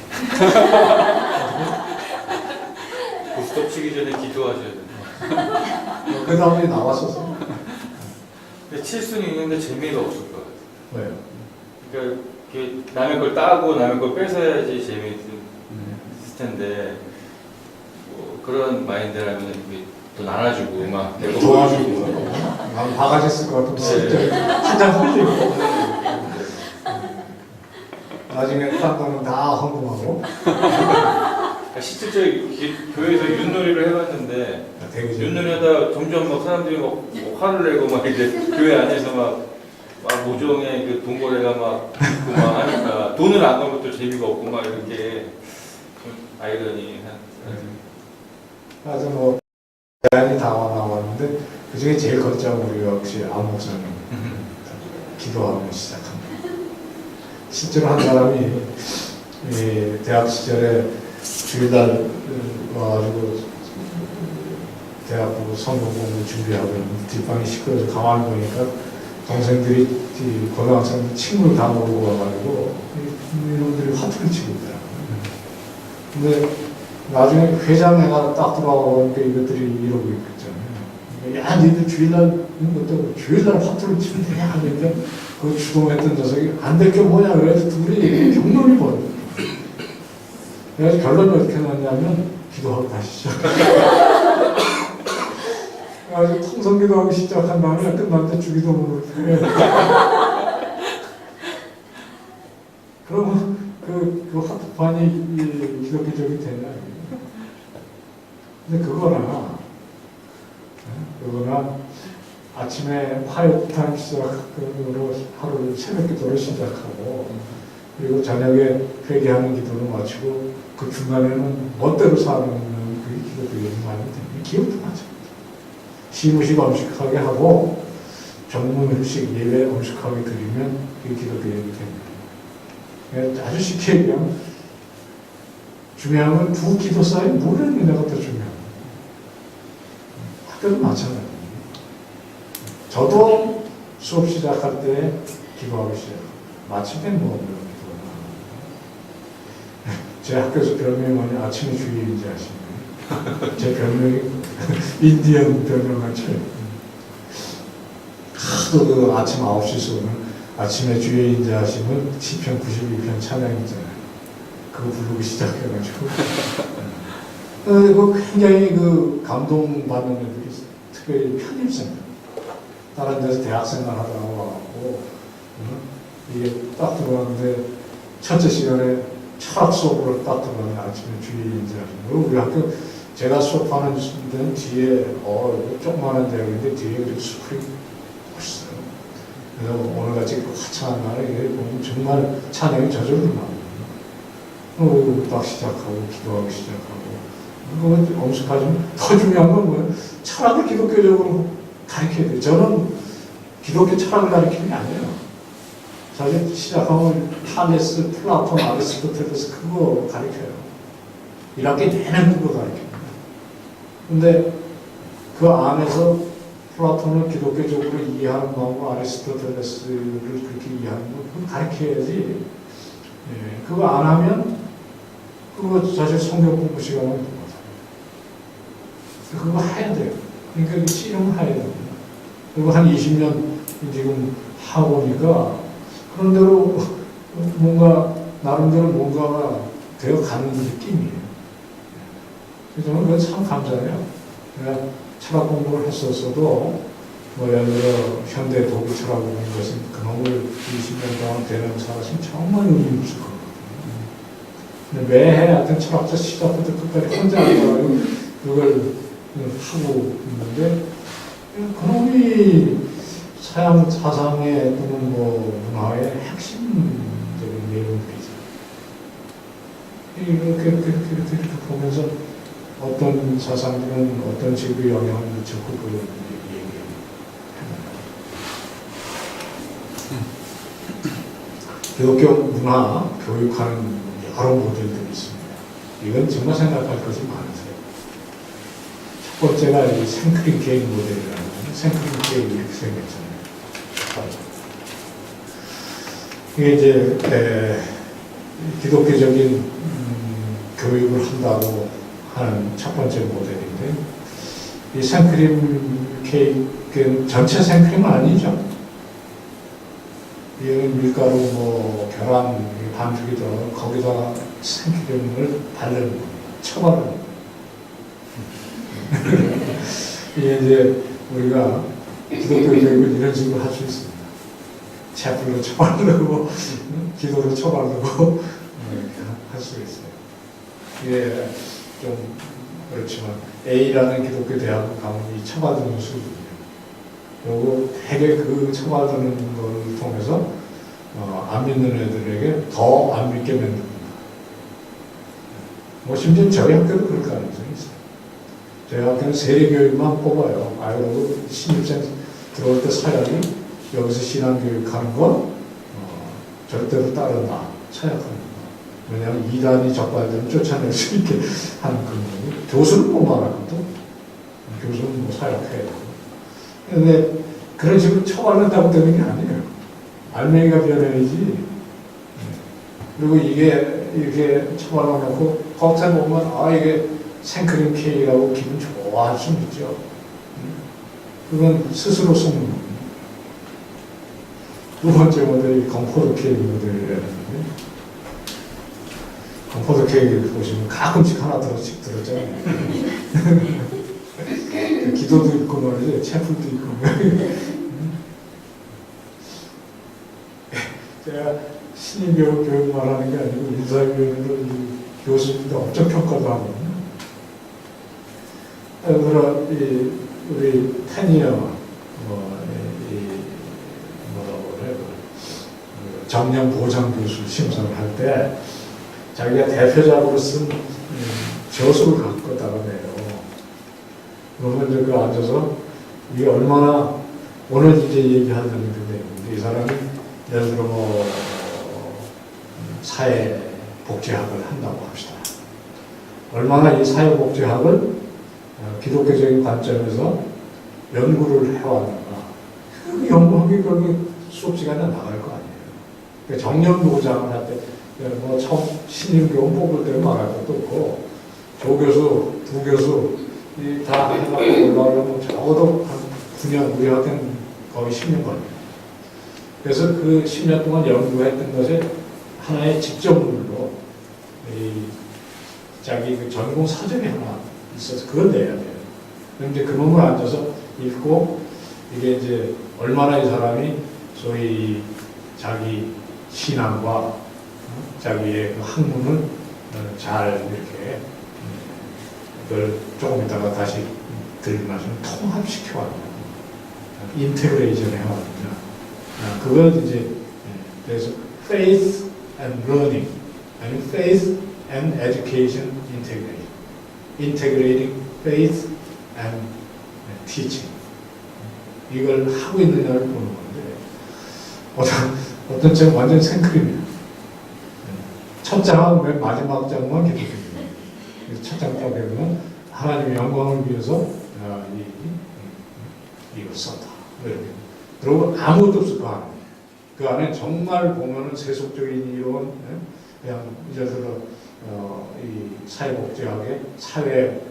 고스톱 치기 전에 기도하셔야 돼요. 그 다음에 나왔었어. 근데 칠 수는 있는데 재미가 없을 것 같아요. 왜요? 그러니까 남의 걸 따고 남의 걸 뺏어야지 재미있을 텐데 그런 마인드라면 이게 더 나눠주고 막 내고 도와주고 난 바가지 쓸 것 같으면 한장 흘리고 나중에 딴 거는 다 헌금하고 그러니까 실질적으로 교회에서 윷놀이를 해봤는데 되게 윷놀이하다 점점 막 사람들이 막 화를 내고 막 이제 교회 안에서 막 모종의 그 돈거래가 막 있고 막 하니까 돈을 안 넣으면 또 재미가 없고 막 이렇게 좀 아이러니한. 아주 뭐 대안이 다 나왔는데 그 중에 제일 거점 우리 역시 안 목사님 기도하며 시작합니다. 실제로 한 사람이 이 대학 시절에 주일날 와가지고 대학부 성경 공부 준비하고 있는데 뒷방이 시끄러워서 가만히 보니까 동생들이 고등학생 친구를 다 모으고 와가지고 이놈들이 화투를 치고 있더라고요. 근데 나중에 회장회가 딱 들어와보니까 이것들이 이러고 있잖아요. 야, 니들 주일날 이것도 주일날 화투를 치면 되냐 하니까 그 주동했던 녀석이 안 될 게 뭐냐 그래서 둘이 경론이 벌어요. 그래서 결론이 어떻게 났냐면 기도하고 다시 시작. 아주 통성기도하고 시작한 다음에 끝났는데 주기도문으로 해. 그러면 그 화투판이 기독교적이 되냐. 근데 그거나 아침에 화요타임 시작으로 하루를 새벽 기도를 시작하고 그리고 저녁에 회개하는 기도를 마치고 그 중간에는 멋대로 사는 그 기독교적인 말이 됩니다. 기억도 마찬가지입니다. 시무식 엄식하게 하고 정문휴식 예배 엄식하게 드리면 그게 기독교적이 됩니다. 아주 쉽게 얘기하면 중요한 건 두 기도 사이 뭘 했느냐가 더 중요합니다. 학교도 마찬가지입니다. 저도 수업 시작할 때 기도하기 시작합니다. 마칠 땐 뭐 제 학교에서 별명이 뭐냐 아침에 주일인지 아시나요? 제 별명이 인디언 별명같이 하도 그 아침 9시 수업은 아침에 주일인지 하시면 시편 92편 찬양이잖아요. 그거 부르기 시작해가지고 그 굉장히 그 감동받는 애들이 특별히 편입생들 다른 데서 대학생활 하다가 와갖고 이게 딱 들어왔는데 첫째 시간에 철학 수업으로 딱 들어가는 아침에 주일인지 하시면 우리 학교 제가 수업하는 데는 뒤에 조그마한 대학인데 뒤에 그렇게 수풀이 멋있어요. 그래서 오늘같이 화창한 날에 보면 정말 찬양이 저절로 나옵니다. 딱 시작하고 기도하기 시작하고 그거 엄숙하지만 더 중요한 건 뭐예요? 철학을 기독교적으로 가르쳐야 돼요. 저는 기독교 철학을 가르치는 게 아니에요. 사실 시작하면 탈레스, 플라톤, 아리스토텔레스 그거 가르쳐요. 1학기 내내 그거 가르쳐요. 근데 그 안에서 플라톤을 기독교적으로 이해하는 거하고 아리스토텔레스를 그렇게 이해하는 거 그거 가르쳐야지. 예, 그거 안 하면 그거 사실 성경 공부 시간은 못 받아요. 그거 해야 돼요. 그러니까 씨름을 해야 됩니다. 그리고 한 20년 지금 하고 오니까 그런 대로 뭔가 나름대로 뭔가가 되어가는 느낌이에요. 그래서 저는 그거 참 감사해요. 내가 철학 공부를 했었어도 뭐 예를 들어 현대 독일 철학을 본 것은 그놈을 20년 동안 대면 살았으면 정말 의미 없을 거거든요. 근데 매해 하여튼 철학자 시작부터 끝까지 혼자 앉아가지고 그걸 하고 있는데 그놈이 서양 사상의 또는 뭐 문화의 핵심적인 내용들이죠. 이렇게 보면서 어떤 사상들은 어떤 식으로 영향을 미쳤고 그걸 얘기합니다. 기독교 문화 교육하는 여러 모델들이 있습니다. 이건 정말 생각할 것이 많으세요. 첫 번째가 이 생크림 케이크 모델이라는 거예요. 생크림 케이크 이렇게 생겼잖아요. 이게 이제 기독교적인 교육을 한다고 하는 첫 번째 모델인데 이 생크림 케이크는 전체 생크림은 아니죠. 이건 밀가루, 뭐 계란, 반죽이 들어 거기다가 생크림을 바르는 겁니다. 쳐바르는 겁니다. 이게 이제 우리가 기독교 교육을 이런 식으로 할 수 있습니다. 채플로 쳐바르고 기도로 쳐바르고 이렇게 할 수 있어요. 이게 좀 그렇지만 A라는 기독교 대학 가면 이 쳐받는 수준이에요. 그리고 되게 그 쳐받는 걸 통해서 안 믿는 애들에게 더 안 믿게 만듭니다. 뭐 심지어 저희 학교도 그럴 가능성이 있어요. 저희 학교는 세례교육만 뽑아요. 아이고 신입생 들어올 때 사람이 여기서 신앙교육하는 건 절대로 따른다. 차약합니다. 왜냐하면 이단이 적발되면 쫓아낼 수 있게 하는 그런 거고 교수는 뭐 말하거든. 교수는 뭐 사약해야 되고. 근데 그런 식으로 처벌한다고 되는 게 아니에요. 알맹이가 변해야지. 그리고 이게 이렇게 처벌해놓고 겉에 보면 이게 생크림 케이크라고 기분 좋아할 수는 있죠. 그건 스스로 속는 겁니다. 두 번째 모델이 건포도 케이크 모델이라는데 건포도 케이크 보시면 가끔씩 하나 들었잖아요. 기도도 있고 말이죠. 채플도 있고. 제가 신인교육 말하는 게 아니고 인사교육으로 교수님도 엄청 평가도 하거든요. 그래서 우리 테니어 정년 보장 교수 심사를 할 때 자기가 대표작으로 쓴 저술을 갖고다가 내요. 그러면 이제 그 앉아서 이게 얼마나 오늘 이제 얘기하려는 게 이 사람이 예를 들어 뭐 사회복지학을 한다고 합시다. 얼마나 이 사회복지학을 기독교적인 관점에서 연구를 해왔는가. 그 연구하기 그러면 수업 시간에 나갈 거 아니에요. 그러니까 정년보장을 할 때 뭐 처음 신임교원 뽑을 때는 말할 것도 없고 조교수, 부교수 다 해갖고 올라오려면 적어도 한 9년, 우리 학교는 거의 10년 걸려요. 그래서 그 10년 동안 연구했던 것에 하나의 직접물로 자기 그 전공 사전이 하나 있어서 그걸 내야 돼요. 그럼 이제 그 놈을 앉아서 읽고 이게 이제 얼마나 이 사람이 소위 자기 신앙과 자기의 그 학문을 잘 이렇게 그걸 조금 있다가 다시 들으면서 통합시켜왔냐, 인테그레이션 해왔냐. 그걸 이제 그래서 faith and learning 아니면 faith and education integrating faith and teaching 이걸 하고 있느냐를 보는 건데 어떤 책은 완전 생크림이에요. 첫 장은 맨 마지막 장만 기독교입니다. 첫 장 딱 보면 하나님의 영광을 위해서 이걸 썼다. 이렇게. 그리고 아무것도 없을 거 아니에요. 그 안에 정말 보면은 세속적인 이론, 그냥 예를 들어 이 사회복지학의 사회,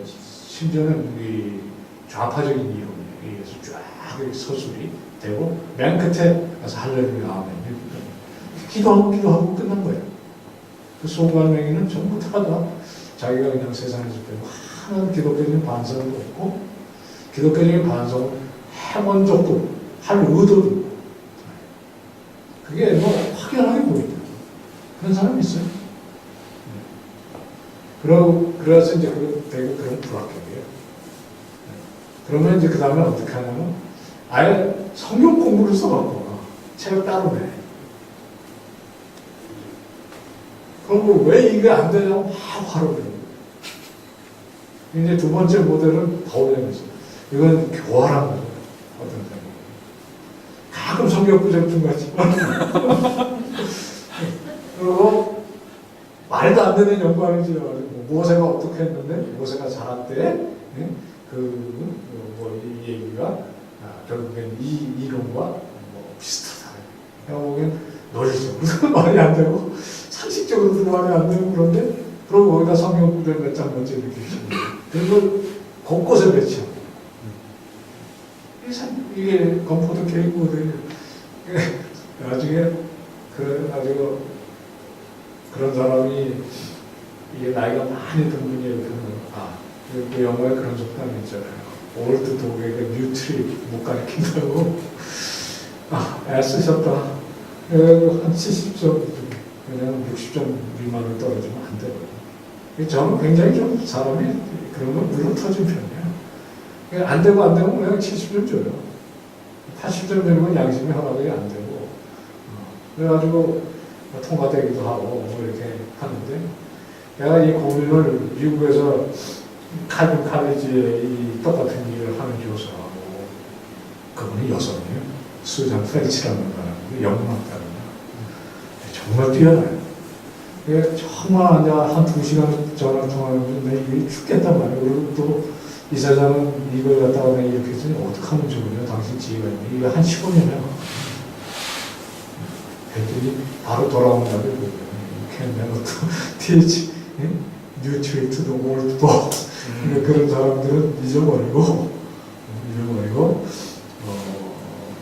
심지어는 이 좌파적인 이론이에요. 그래서 쫙 서술이 되고 맨 끝에 가서 할렐루야 아멘 기도하고 끝난 거예요. 그 소갈맹이는 전부 다 자기가 그냥 세상에서 배우고 하나도 기독교적인 반성도 없고 기독교적인 반성을 해본 적도 할 의도도 없고 그게 뭐 확연하게 보인다. 그런 사람이 있어요. 그래서 이제 되게 그런 불합격이에요. 그러면 이제 그 다음에 어떻게 하냐면 아예 성경 공부를 써갖고 책을 따로 내. 그리고 왜 이게 안 되냐고 막 화를 내요. 이제 두 번째 모델은 더 오래됐어요. 이건 교활한 거죠. 어떤 사람이. 가끔 성경 구절 좀 같지만. 그리고 말도 안 되는 연구하는 짓을 가지고 모세가 어떻게 했는데 모세가 자랐대. 이 얘기가 결국엔 이 이론과 뭐 비슷하다. 내가 보기엔 논리적으로 말이 안 되고 상식적으로도 말이 안 되고 그런데 그리고 거기다 성경 구절 몇 장 먼저 이렇게 그리고 곳곳에 배치하고 이게 건포도 케이크 모델이 나중에 그래가지고 그런 사람이 이게 나이가 많이 든 분이 이렇게 그 영화에 그런 속담이 있잖아요. 올드 독에게 뉴트리 못 가르친다고. 애쓰셨다. 한 70점, 그냥 60점 미만으로 떨어지면 안 되거든요. 저는 굉장히 좀 사람이 그런 건 물론 터진 편이에요. 안 되고 그냥 70점 줘요. 80점 되는 건 양심이 허락이 안 되고. 그래가지고 통과되기도 하고 뭐 이렇게 하는데, 내가 이 고민을 미국에서 칼빈 칼리지에 이 똑같은 일을 하는 교수하고, 그분이 여성이에요. 수잔 펠치라는 사람이 영문학자입니다. 정말 뛰어나요. 정말 한 2시간 전화 통화하면 이게 죽겠단 말이에요. 그리고 또 이 세상은 이걸 갖다가 내가 이렇게 했으니 어떡하면 좋으냐, 당신 지혜가 있니? 이거 한 15년이야. 그랬더니 바로 돌아온다고 그러더니 You can never teach new trick to the old dog. 그런 사람들은 잊어버리고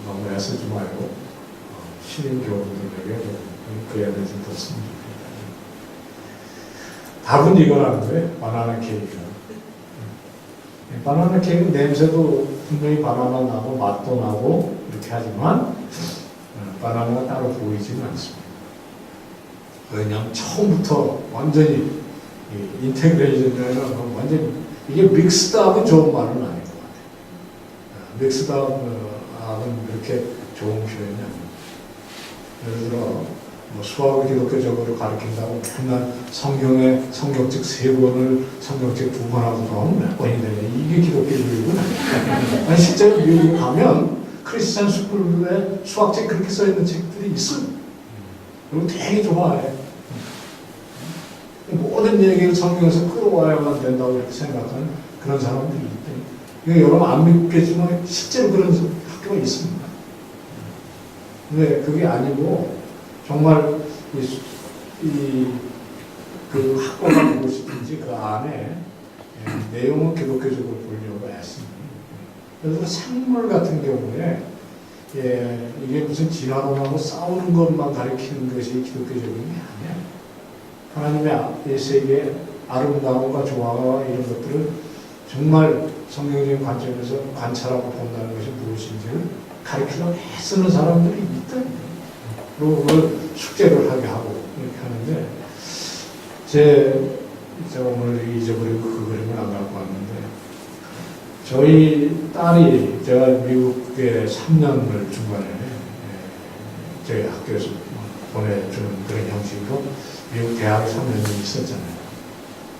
너무 애쓰지 말고 신인 교원들에게 그 애들 좀 뒀으면 좋겠다. 답은 이거라는데, 바나나 케이크. 바나나 케이크 냄새도 분명히 바나나 나고 맛도 나고 이렇게 하지만 바나나가 따로 보이지는 않습니다. 왜냐하면 처음부터 완전히 인테그레이션이라는 완전히 이게 믹스드업은 좋은 말은 아닌 것 같아요. 믹스드업은 그렇게 좋은 표현이 아닙니다. 예를 들어 뭐 수학을 기독교적으로 가르친다고 맨날 성경의 성경책 3권을 성경책 2권 하고 그러면 몇 번이 되냐. 이게 기독교 교육은 아니에요. 아니 실제로 미국에 가면 크리스찬 스쿨에 수학책 그렇게 써있는 책들이 있어요. 그리고 되게 좋아해. 모든 얘기를 성경에서 끌어와야만 된다고 이렇게 생각하는 그런 사람들이 있대. 이거 여러분 안 믿겠지만 실제로 그런 학교가 있습니다. 근데 그게 아니고 정말 그 학과가 무엇이든지 그 안에 내용은 기독교적으로 보려고 애씁니다. 그래서 생물 같은 경우에 이게 무슨 진화론하고 싸우는 것만 가리키는 것이 기독교적인 게 아니야. 하나님의 세계의 아름다움과 조화와 이런 것들을 정말 성경적인 관점에서 관찰하고 본다는 것이 무엇인지를 가르치려고 애쓰는 사람들이 있다. 그리고 그걸 숙제를 하게 하고 이렇게 하는데, 제가 오늘 잊어버리고 그 그림을 안 갖고 왔는데, 저희 딸이 제가 미국에 3년을 중간에 저희 학교에서 보내주는 그런 형식으로 미국 대학에 3년이 있었잖아요.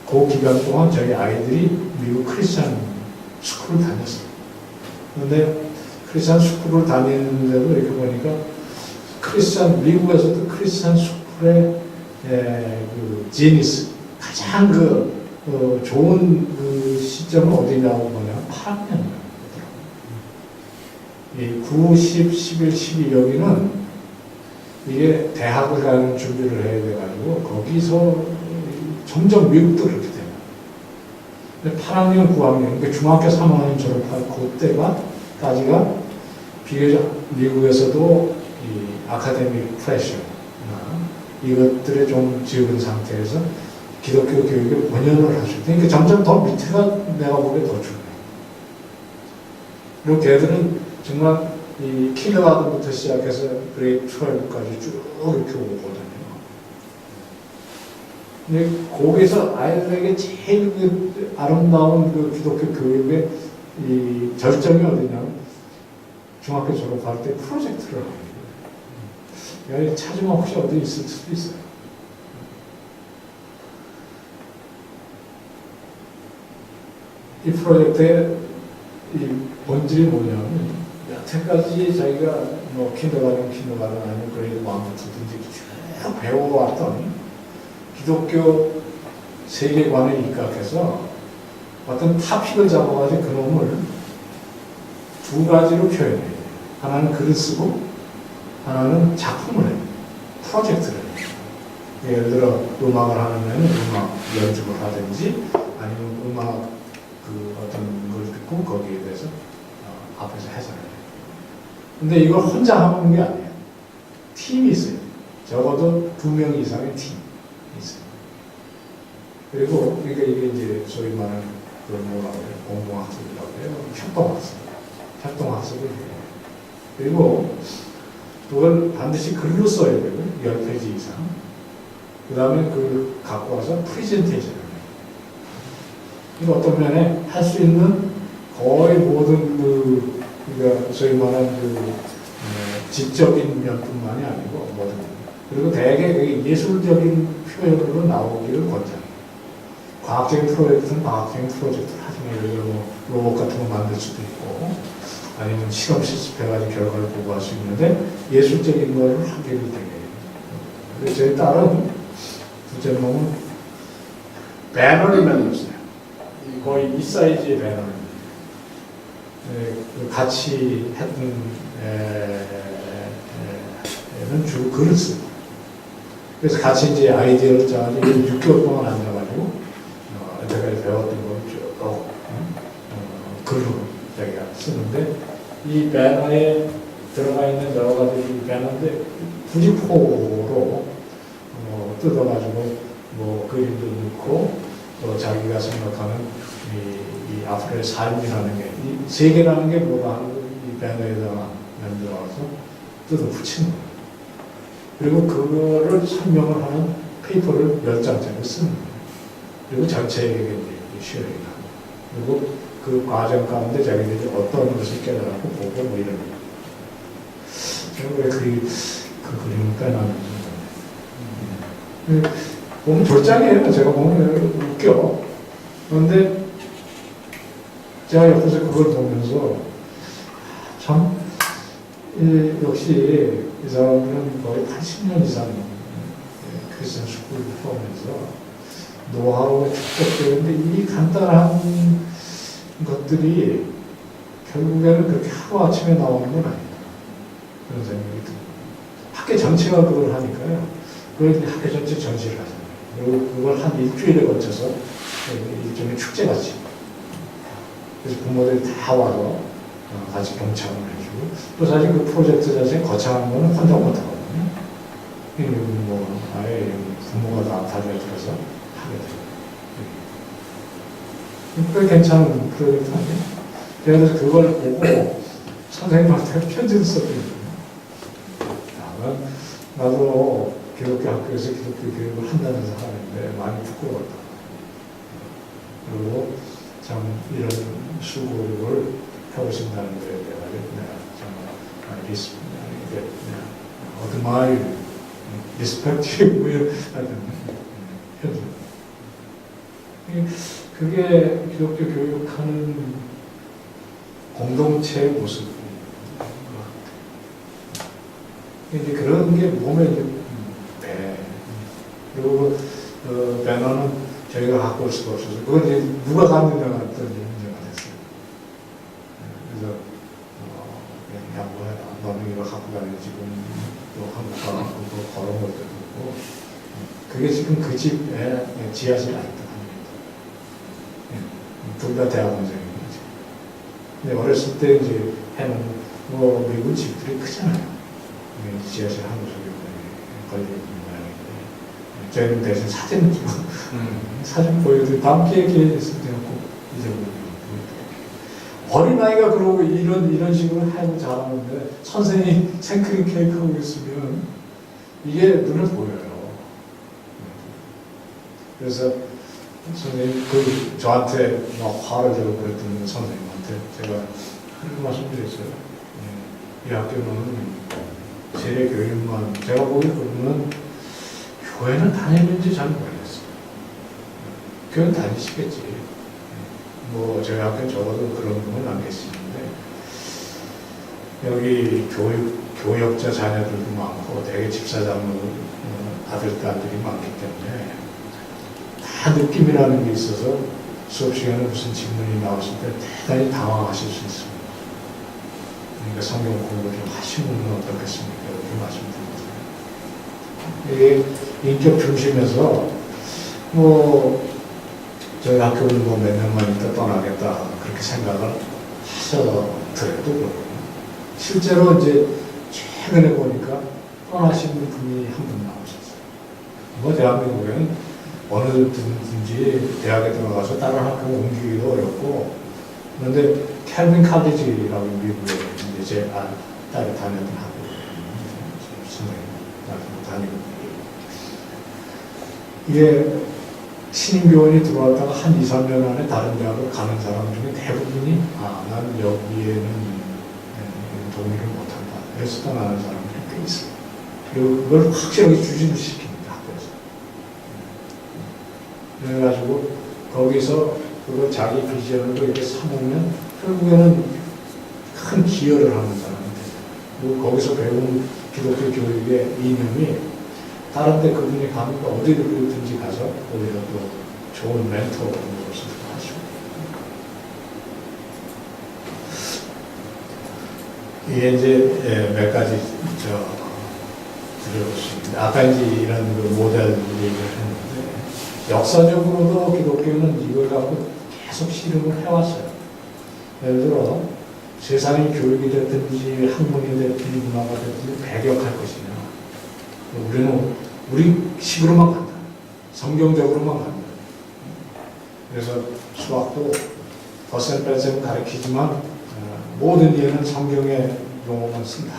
그 기간 동안 저희 아이들이 미국 크리스찬 스쿨을 다녔어요. 그런데 크리스찬 스쿨을 다니는데도 이렇게 보니까 미국에서도 크리스찬 스쿨의 그 지니스, 가장 좋은 그 시점은 어디냐고 보면 8학년이에요. 9, 10, 11, 12 여기는 이게 대학을 가는 준비를 해야 돼가지고 거기서 점점 미국도 그렇게 돼요. 근데 8학년, 9학년, 그러니까 중학교 3학년 졸업할 그때까지가 비교적 미국에서도 이 아카데믹 프레셔 이것들에 좀 적은 상태에서 기독교 교육에 본연을 할 수 있다. 그러니까 점점 더 밑에가 내가 보기에 더 중요해요. 그리고 걔들은 정말 이 kindergarten부터 시작해서 grade 12까지 쭉 이렇게 오거든요. 근데 거기서 아이들에게 제일 그 아름다운 그 기독교 교육의 이 절정이 어디냐면 중학교 졸업할 때 프로젝트를 합니다. 여기 찾으면 혹시 어디 있을 수도 있어요. 이 프로젝트의 이 본질이 뭐냐면 여태까지 자기가 뭐 킨더가든 아니면 그레이드 1부터든지 쭉 배워왔던 기독교 세계관에 입각해서 어떤 타픽을 잡아가지고 그놈을 두 가지로 표현해요. 하나는 글을 쓰고 하나는 작품을 해요. 프로젝트를 해요. 예를 들어 음악을 하면 음악 연주를 하든지 아니면 음악 그 어떤 걸 듣고 거기에 대해서 앞에서 해설을 해요. 근데 이걸 혼자 하는 게 아니에요. 팀이 있어요. 적어도 2명 이상의 팀이 있어요. 그리고 그러니까 이게 이제 소위 말하는 그걸 뭐라고 해요? 공동학습이라고 해요. 협동학습. 협동학습을 해요. 그리고 그걸 반드시 글로 써야 되고 10페이지 이상. 그 다음에 그 갖고 와서 프레젠테이션을 해요. 이거 어떤 면에 할 수 있는 거의 모든 그러니까 소위 말하는 지적인 면뿐만이 아니고 모든 그리고 대개 그게 예술적인 표현으로 나오기를 권장해요. 과학적인 프로젝트는 과학적인 프로젝트를 하지만 예를 들어 뭐 로봇 같은 거 만들 수도 있고 아니면 실험 실습해가지고 결과를 보고할 수 있는데 예술적인 거를 하기를 되게 그래서 저희 딸은 둘째 놈은 배너를 만들었어요. 거의 이 사이즈의 배너를 같이 했던 애는 주로 글을 쓰고 그래서 같이 이제 아이디어를 짜가지고 6개월 동안 앉아가지고 여태까지 배웠던 걸 쭉 글로 자기가 쓰는데 이 배너에 들어가 있는 여러 가지 이 배너인데 구지포로 뜯어가지고 뭐 그림도 넣고 또 자기가 생각하는 이 앞으로의 삶이라는 게, 이 세계라는 게 뭐가 하는 이 배너에다가 만들어서 뜯어 붙이는 거예요. 그리고 그거를 설명을 하는 페이퍼를 10장짜리 쓰는 거예요. 그리고 전체에게 이제 쉐어링 하고. 그리고 그 과정 가운데 자기들이 어떤 것을 깨달았고 보고 뭐 이런 거. 저는 왜 그 그림을 빼놨는지. 보면 졸작이에요. 제가 보면 웃겨. 그런데 제가 옆에서 그걸 보면서 참 역시 이 사람들은 거의 80년 이상 크리스천 스쿨을 포함해서 노하우가 축적되는데 이 간단한 것들이 결국에는 그렇게 하루아침에 나오는 건 아니다. 그런 생각이 듭니다. 학교 전체가 그걸 하니까요. 그걸 학교 전체 전시를 하잖아요. 그리고 그걸 한 일주일에 걸쳐서 일종의 축제같이. 그래서 부모들이 다 와서 같이 경청을 해주고 또 사실 그 프로젝트 자체에 거창한 거는 혼자 못하거든요. 뭐 아예 부모가 다 다져들어서 하게 돼요. 꽤 괜찮은 프로젝트 아니에요? 그래서 그걸 보고 선생님한테 편지를 썼거든요. 나도 기독교 학교에서 기독교 교육을 한다면서 하는데 많이 부끄러웠다. 그리고 참 이런 수고를 해오신다는 거에 대해서 내가 정말 어드마이 리스펙티브 현재 그게 기독교 교육하는 공동체의 모습입니다. 이제 그런 게 몸에 배 그리고 배너는 저희가 갖고 올 수가 없어서 그건 이제 누가 갖느냐가 어떤 문제가 됐어요. 그래서 그냥 양보해라. 너는 이거 갖고 다니고 지금 또 한국 가갖고 또 걸어올 때도 있고 그게 지금 그 집에 지하실에 있다 합니다. 둘 다 대학원생인 거지. 근데 어렸을 때 이제 해놓은 뭐 미국 집들이 크잖아요. 지하실 한 구석에 걸려있는 모양인데 저희는 대신 사진을 찍어 사진 보여드리고 다음 기회에 있을 때 꼭 잊어버리고 어린아이가 그러고 이런 식으로 하고 자라는데 선생님이 생크림 케이크 하고 있으면 이게 눈에 보여요. 그래서 선생님 저한테 막 화를 내고 그랬던 선생님한테 제가 그런 말씀드렸어요. 이 학교는 세례 교육만 제가 보기 그러면 교회는 다니는지 잘 모르겠어요. 교회는 다니시겠지. 뭐 저희 학교는 적어도 그런 분은 안 계시는데 여기 교역자 자녀들도 많고 대개 집사장으로 아들 딸들이 많기 때문에 다 느낌이라는 게 있어서 수업 시간에 무슨 질문이 나오실 때 대단히 당황하실 수 있습니다. 그러니까 성경 공부를 좀 하시면 어떻겠습니까? 이렇게 말씀드립니다. 이게 인격 중심에서 뭐 저희 학교는 뭐 몇 년만 있다 떠나겠다 그렇게 생각을 하셔더라도 그렇고 실제로 이제 최근에 보니까 떠나시는 분이 한 분 나오셨어요. 뭐 대한민국에는 어느든지 대학에 들어가서 다른 학교 옮기기도 어렵고 그런데 캘빈 칼리지라고 미국에 이제 제 딸이 다녔던 학교예요. 선생님 다니고 이게 신임교원이 들어왔다가 한 2, 3년 안에 다른 대학을 가는 사람 중에 대부분이 난 여기에는 동의를 못한다. 그래서 떠나는 사람들이 꽤 있어요. 그리고 그걸 확실하게 주진시킵니다. 학교에서. 그래가지고 거기서 그걸 자기 비전으로 이렇게 삼으면 결국에는 큰 기여를 하는 사람이 돼요. 그리고 거기서 배운 기독교 교육의 이념이 다른 데 그분이 가면 어디든지 가서 오히려 또 좋은 멘토로서 하시고 이게 이제 몇 가지 드려봤습니다. 아까 이제 이런 그 모델 얘기를 했는데 역사적으로도 기독교는 이걸 갖고 계속 실험을 해왔어요. 예를 들어 세상의 교육이 됐든지 학문이 됐든지 문화가 됐든지 배격할 것이냐 우리는 우리 식으로만 간다. 성경적으로만 간다. 그래서 수학도 덧셈 뺄셈 가르치지만 모든 예는 성경의 용어만 쓴다.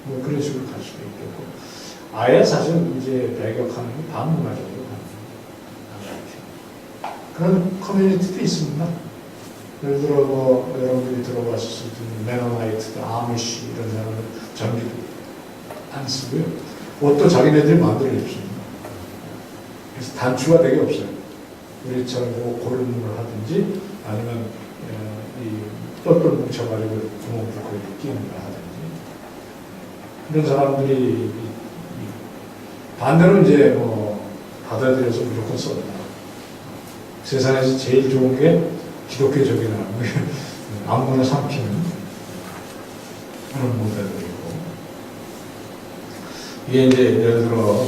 뭐 그런 식으로 갈 수도 있겠고 아예 사실 이제 배격하는 게 반문화적으로 가는 그런 커뮤니티도 있습니다. 예를 들어 뭐 여러분들이 들어봤을 때 메노나이트, 아미시 이런 사람은 전기 안 쓰고요. 옷도 자기네들이 만들어 입습니다. 그래서 단추가 되게 없어요. 우리처럼 뭐 골문을 하든지 아니면 이 똘똘 뭉쳐가지고 구멍 뚫고 이렇게 끼는 걸 하든지 이런 사람들이 반대로 이제 뭐 받아들여서 무조건 쏜다. 세상에서 제일 좋은 게 기독교적이나 아무거나 삼키는 그런 모델들이고 이게 이제 예를 들어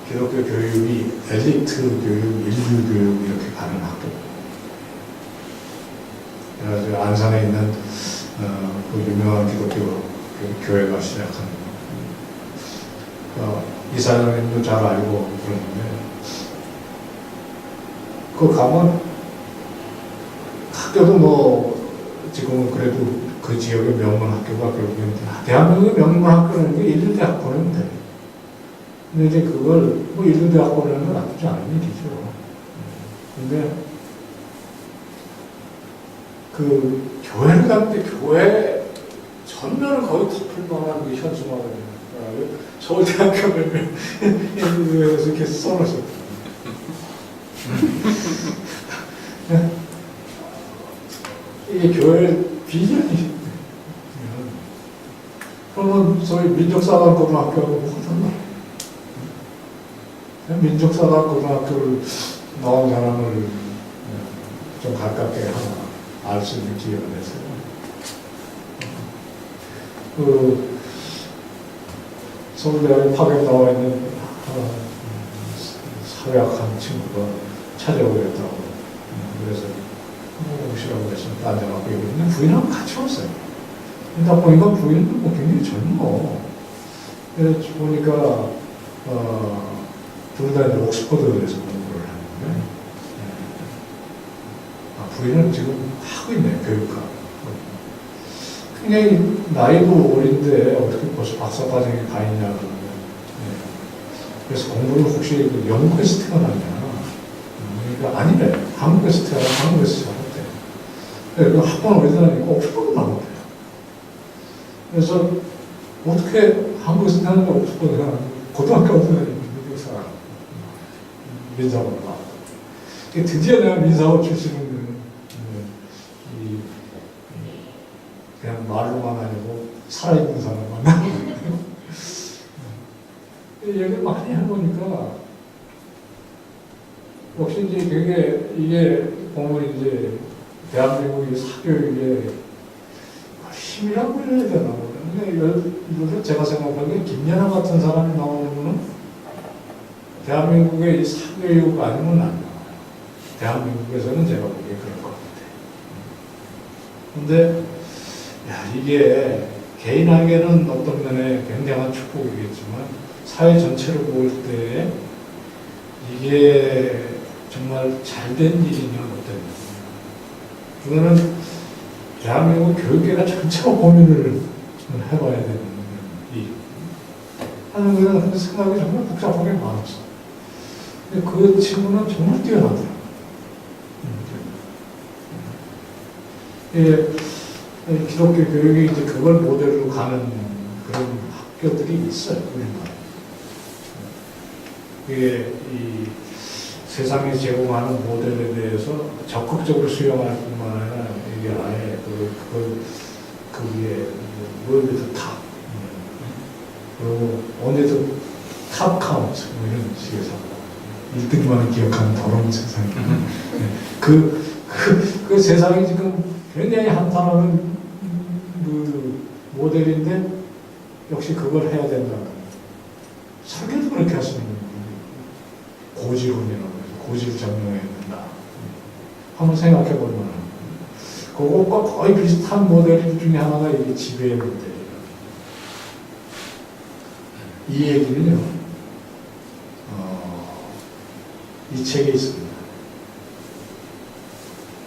기독교 교육이 엘리트 교육, 인류 교육 이렇게 가는 학교. 그래가지고 안산에 있는 그 유명한 기독교 교회가 시작한 이사장님도 잘 알고 그러는데 그 가면 학교도 뭐 지금은 그래도 그 지역의 명문 학교가 결국엔 대한민국의 명문 학교는 1대 보내면 돼요. 근데 이제 그걸 뭐 1대 보내는 건 나쁘지 않은 일이죠. 근데 그 교회를 가는데 교회 전면을 거의 덮을 만한 그 현수막을 서울대학교를 에서 이렇게 써놓으셨다. 이게 교회 비전이 그러면 소위 민족사관고등학교하고 무슨 민족사관고등학교를 나온 사람을 좀 가깝게 하나 알 수 있는 기회가 됐어요. 그 서울대학에 파견 나와 있는 사회학한 친구가 찾아오겠다고 그래서 오시라고 해서 앉아갖고 얘기했는데 부인하고 같이 왔어요. 그러다 보니까 부인은 뭐 굉장히 젊어. 그래서 보니까 둘 다 이제 옥스퍼드에서 공부를 하는데 부인은 지금 하고 있네요. 교육학. 굉장히 나이도 어린데 어떻게 벌써 박사과정에 가 있냐 그러는데 그래서 공부를 혹시 그 영국에서 태어났냐 그러니까 아니래. 한국에서 태어나 한국에서 자랐대. 그 학원 어디서 다니까 옥스퍼드 나왔대요. 그래서 어떻게 한국에서 태어났는데 옥스퍼드가 고등학교 어디서 다니는 미국 사람 민사고를 나왔다. 드디어 내가 민사고 출신은 그냥 말로만 아니고 살아있는 사람 만나고 얘기를 많이 해보니까 역시 이제 되게 이게 보면 이제 대한민국의 사교육에 힘이라고 해야 되나 근데 예를 들어 제가 생각하기에 김연아 같은 사람이 나오는 거는 대한민국의 이 사교육 아니면 안 나와요. 대한민국에서는 제가 보기에 그럴 것 같아요. 근데 이게 개인에게는 어떤 면에 굉장한 축복이겠지만 사회 전체를 볼 때 이게 정말 잘된 일이냐 어떤 이거는 대한민국 교육계가 전체가 고민을 해봐야 되는 일. 하는 거는 생각이 정말 복잡하게 많았어. 근데 그 친구는 정말 뛰어나더라고요. 예, 기독교 교육이 이제 그걸 모델로 가는 그런 학교들이 있어요, 우리나라에. 이게 이 세상에 제공하는 모델에 대해서 적극적으로 수용할 뿐만 아니라 이게 아예 그 위에 월드 탑 그리고 only 탑 카운트 뭐 이런 식의 사고 1등만 기억하는 더러운 세상이 그 세상이 지금 굉장히 한탄하는 그 모델인데 역시 그걸 해야 된다. 설계도 그렇게 하시는 거예요. 고지론이라고 해서 고지를 점령해야 된다. 한번 생각해 볼 만한. 그것과 거의 비슷한 모델 중에 하나가 이게 지배의 모델이에요. 이 얘기는요, 이 책에 있습니다.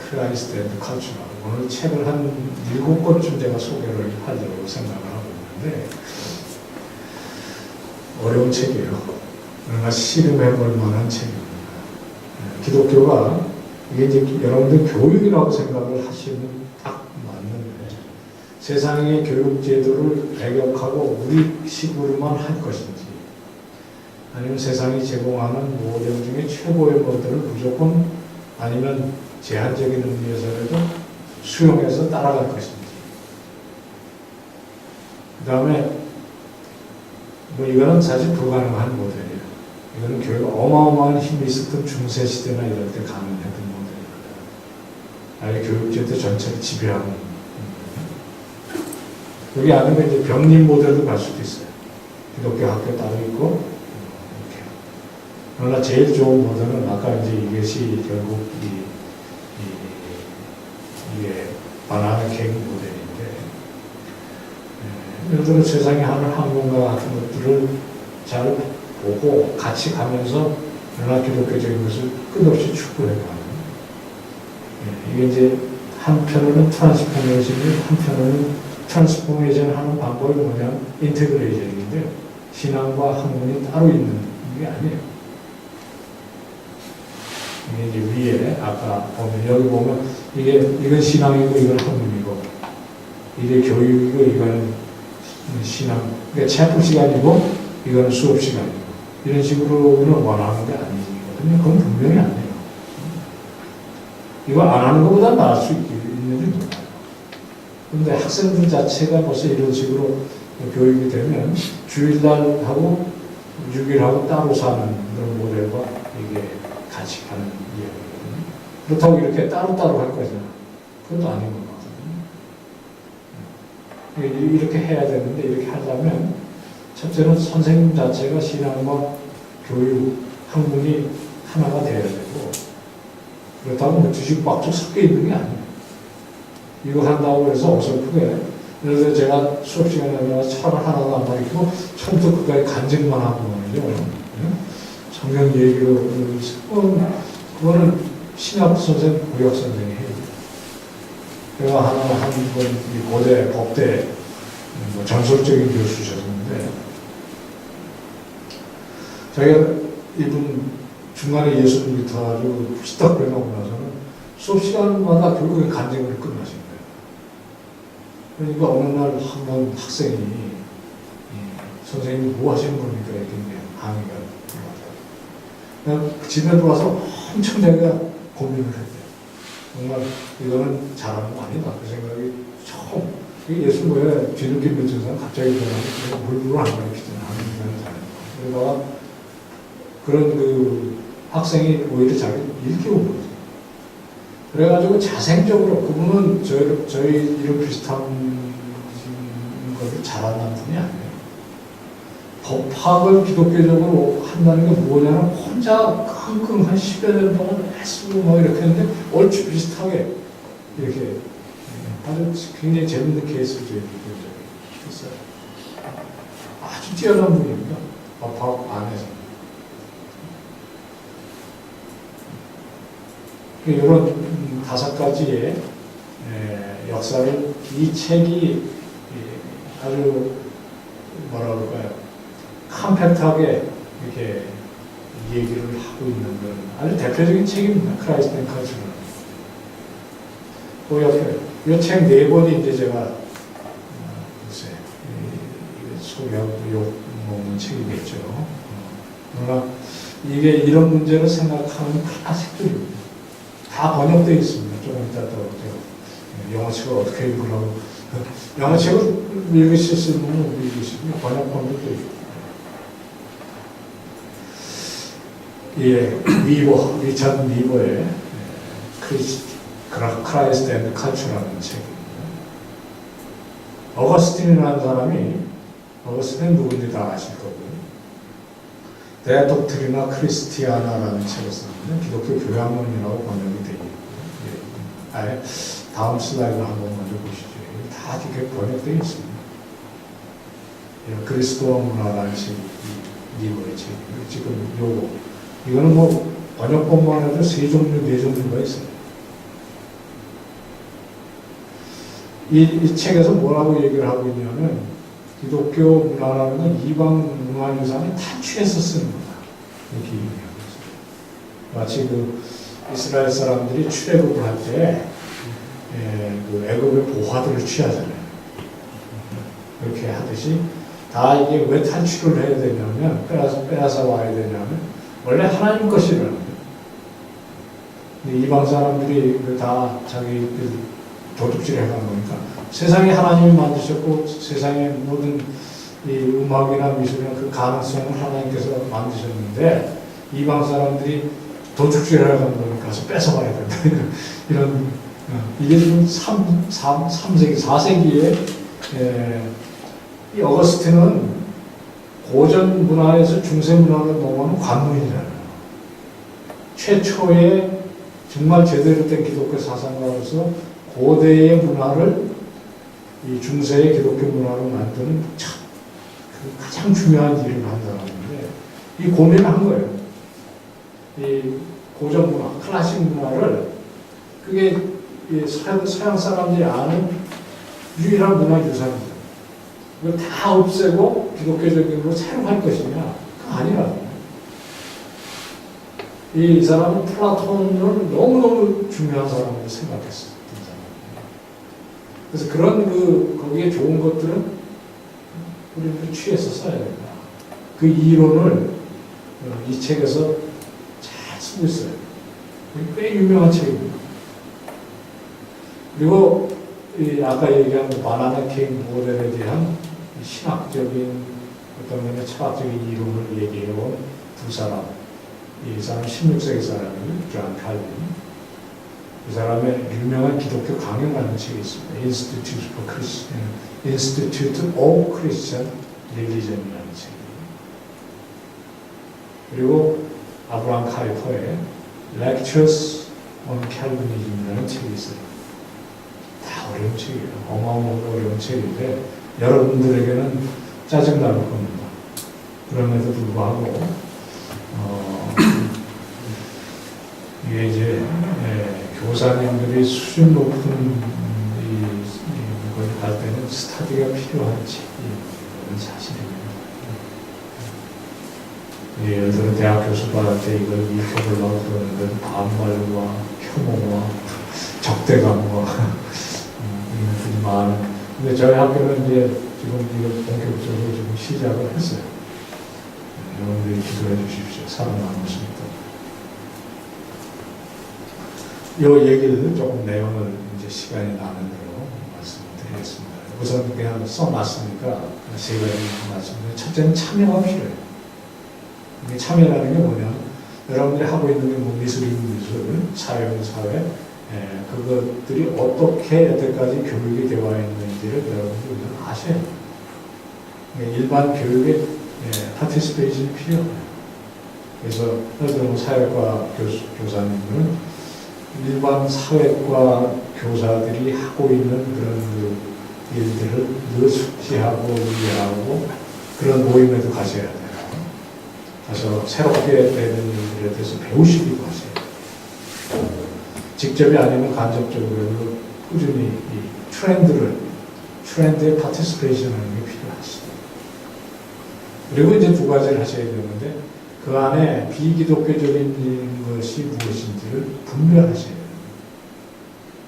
크라이스트 앤드 컬처라고. 오늘 책을 한 7권쯤 제가 소개를 하려고 생각을 하고 있는데, 어려운 책이에요. 그러나 씨름해 볼 만한 책입니다. 기독교가 이게 이제 여러분들 교육이라고 생각을 하시면 딱 맞는데 세상의 교육 제도를 배격하고 우리식으로만 할 것인지 아니면 세상이 제공하는 모델 중에 최고의 모델을 무조건 아니면 제한적인 의미에서라도 수용해서 따라갈 것인지 그 다음에 뭐 이거는 사실 불가능한 모델이에요. 이거는 교회가 어마어마한 힘이 있었던 중세시대나 이럴 때 가능했던 모델입니다. 아예 교육제도 전체를 지배하는. 여기 아니면 이제 병림 모델도 갈 수도 있어요. 기독교 학교 따로 있고, 이렇게. 그러나 제일 좋은 모델은 아까 이제 이것이 결국 이게 바나나 케이크 모델인데, 예를 들어 세상에 하는 항공과 같은 것들을 잘 보고 같이 가면서 연합 기독교적인 것을 끝없이 추구해가는. 이게 이제 한편으로는 트랜스포메이션이 한편으로는 트랜스포메이션 하는 방법이 뭐냐면 인테그레이션인데 신앙과 학문이 따로 있는 게 아니에요. 이게 이제 위에 아까 보면 여기 보면 이건 신앙이고 이건 학문이고 이게 교육이고 이건 신앙. 그러니까 체험 시간이고 이거는 수업 시간이고 이런 식으로는 원하는 게 아니거든요. 그건 분명히 아니에요. 이거 안 하는 것보다 나을 수 있는지 몰라요. 그런데 학생들 자체가 벌써 이런 식으로 교육이 되면 주일날하고 6일하고 따로 사는 그런 모델과 이게 같이 가는 이야기거든요. 그렇다고 이렇게 따로따로 할 거잖아. 그것도 아닌 것 같거든요. 이렇게 해야 되는데 이렇게 하려면 첫째는 선생님 자체가 신앙과 교육, 학문이 하나가 돼야 되고 그렇다고 뭐 뒤죽박죽 섞여 있는 게 아니에요. 이거 한다고 해서 어설프게 예를 들어 제가 수업 시간에 내가 차를 하나도 안 가르치고 처음부터 끝까지 간증만 하고 말이죠. 성경 얘기로 그거는 신학 선생, 구약 선생이 해요. 제가 한번 고대 법대 뭐 전설적인 교수셨는데 자기가 이분 중간에 예수를 믿어가지고 후시딱 빼놓고 나서는 수업 시간마다 결국에 간증을 끝나신 거예요. 그러니까 어느 날 한 번 학생이 선생님이 뭐 하시는 겁니까? 이렇게 항의가 들어왔다. 집에 들어와서 엄청 자기가 고민을 했대요. 정말 이거는 잘하는 거 아니다. 그 생각이 처음. 예수 뭐야 뒤늦게 믿는 사람 갑자기 변하면 물불을 안 가르치잖아. 하는 건 잘해. 그러다가 그런 그 학생이 오히려 자기 일깨운 거죠. 그래가지고 자생적으로 그분은 저희 이런 비슷한 것을 잘하는 분이 아니에요. 법학을 기독교적으로 한다는 게 뭐냐면 혼자 끙끙 한 10여 년 동안 애쓰고 뭐 이렇게 했는데 얼추 비슷하게 이렇게 아주 굉장히 재밌는 케이스를 저희 있어요. 아주 뛰어난 분입니다. 법학 안에서. 이런 5가지의 역사를 이 책이 아주 뭐라 그럴까요? 컴팩트하게 이렇게 얘기를 하고 있는 건 아주 대표적인 책입니다. 크라이스트 앤 컬처는. 그 옆에 이 책 4권이 이제 제가 글쎄 소개하고 욕 먹는 책이겠죠. 그러나 이게 이런 문제를 생각하는 클래식들입니다. 다 번역되어 있습니다. 조금 이따 또 영어책을 어떻게 읽으라고 영어책을 읽으실 수 있는 읽으시고 번역본도 있고 예, 리차드 위버의 크라이스트 앤드 컬처라는 책입니다. 어거스틴이라는 사람이 어거스틴은 누군지 다 아실 거고요. 데 독트리나 크리스티아나라는 책을 썼는데 기독교 교양론이라고 번역이 되어 있고요. 예, 아예 다음 슬라이드 한번 먼저 보시죠. 다 이렇게 번역되어 있습니다. 예, 그리스도와 문화라는 책이 리버의 책이고요. 지금 요거 이거는 뭐 번역본만 해도 3종류, 4종류가 있어요. 이 책에서 뭐라고 얘기를 하고 있냐면 기독교 문화라는 건 이방 문화유산을 탈취해서 쓰는 거다. 이렇게 얘기하고 있어요. 마치 그 이스라엘 사람들이 출애굽을 할 때 그 애굽의 보화들을 취하잖아요. 그렇게 하듯이 다 이게 왜 탈취를 해야 되냐면 빼앗아 와야 되냐면 원래 하나님 것이라는 거예요. 이방 사람들이 다 자기 도둑질을 해간 거니까 세상에 하나님이 만드셨고 세상의 모든 이 음악이나 미술이나 그 가능성을 하나님께서 만드셨는데 이방 사람들이 도둑질을 해간 거니까 가서 뺏어가야 된다. 이런 이게 지금 3세기, 4세기에 이 어거스틴은 고전 문화에서 중세 문화로 넘어오는 관문이잖아요. 최초의 정말 제대로 된 기독교 사상가로서 고대의 문화를 이 중세의 기독교 문화로 만드는 그 가장 중요한 일을 한 사람인데 이 고민을 한 거예요. 이 고전 문화, 클래식 문화를 그게 이 서양 사람들이 아는 유일한 문화 유산입니다. 이걸 다 없애고 기독교적인 걸 새로 할 것이냐? 그거 아니라고. 이 사람은 플라톤을 너무너무 중요한 사람으로 생각했어요. 그래서 그런 거기에 좋은 것들은 우리는 취해서 써야 된다. 그 이론을 이 책에서 잘 쓰고 있어요. 꽤 유명한 책입니다. 그리고 아까 얘기한 바나나 케이크 모델에 대한 신학적인 어떤 면의 철학적인 이론을 얘기해온 두 사람. 이 사람 16세기 사람이 존 칼빈. 이 사람의 유명한 기독교 강연하는 책이 있습니다. Institute of Christian Religion이라는 책입니다. 그리고 아브라함 카이퍼의 Lectures on Calvinism이라는 책이 있어요. 다 어려운 책이에요. 어마어마하게 어려운 책인데 여러분들에게는 짜증날 겁니다. 그럼에도 불구하고 이게 이제 교사님들이 수준 높은 이걸 할 때는 스터디가 필요한 책이 사실입니다. 예를 들어 대학 교수 받을 때 이걸 읽혀보려고 그러는데 반발과 혐오와 적대감과 이런 것들이 많은. 근데 저희 학교는 이제 지금 이걸 본격적으로 지금 시작을 했어요. 여러분들이 기도해 주십시오. 살아남으십니다. 이 얘기를 조금 내용을 이제 시간이 나는 대로 말씀드리겠습니다. 우선 그냥 써놨으니까 세 가지 말씀드리면 첫째는 참여가 필요해요. 이게 참여라는 게 뭐냐면 여러분들이 하고 있는 게 뭐 미술이면 미술, 사회는 사회, 그것들이 어떻게 여태까지 교육이 되어 있는지를 여러분들이 아셔야 돼요. 일반 교육에 파티스페이션이 필요해요. 그래서 예를 들어 사회과 교사님들은 일반 사회과 교사들이 하고 있는 그런 일들을 늘 숙지하고 이해하고 그런 모임에도 가셔야 돼요. 가서 새롭게 되는 일들에 대해서 배우시기도 하셔야 돼요. 직접이 아니면 간접적으로 꾸준히 이 트렌드에 파티스페이션 하는 게 필요하시죠. 그리고 이제 두 가지를 하셔야 되는데, 그 안에 비기독교적인 것이 무엇인지를 분별하셔야 돼요.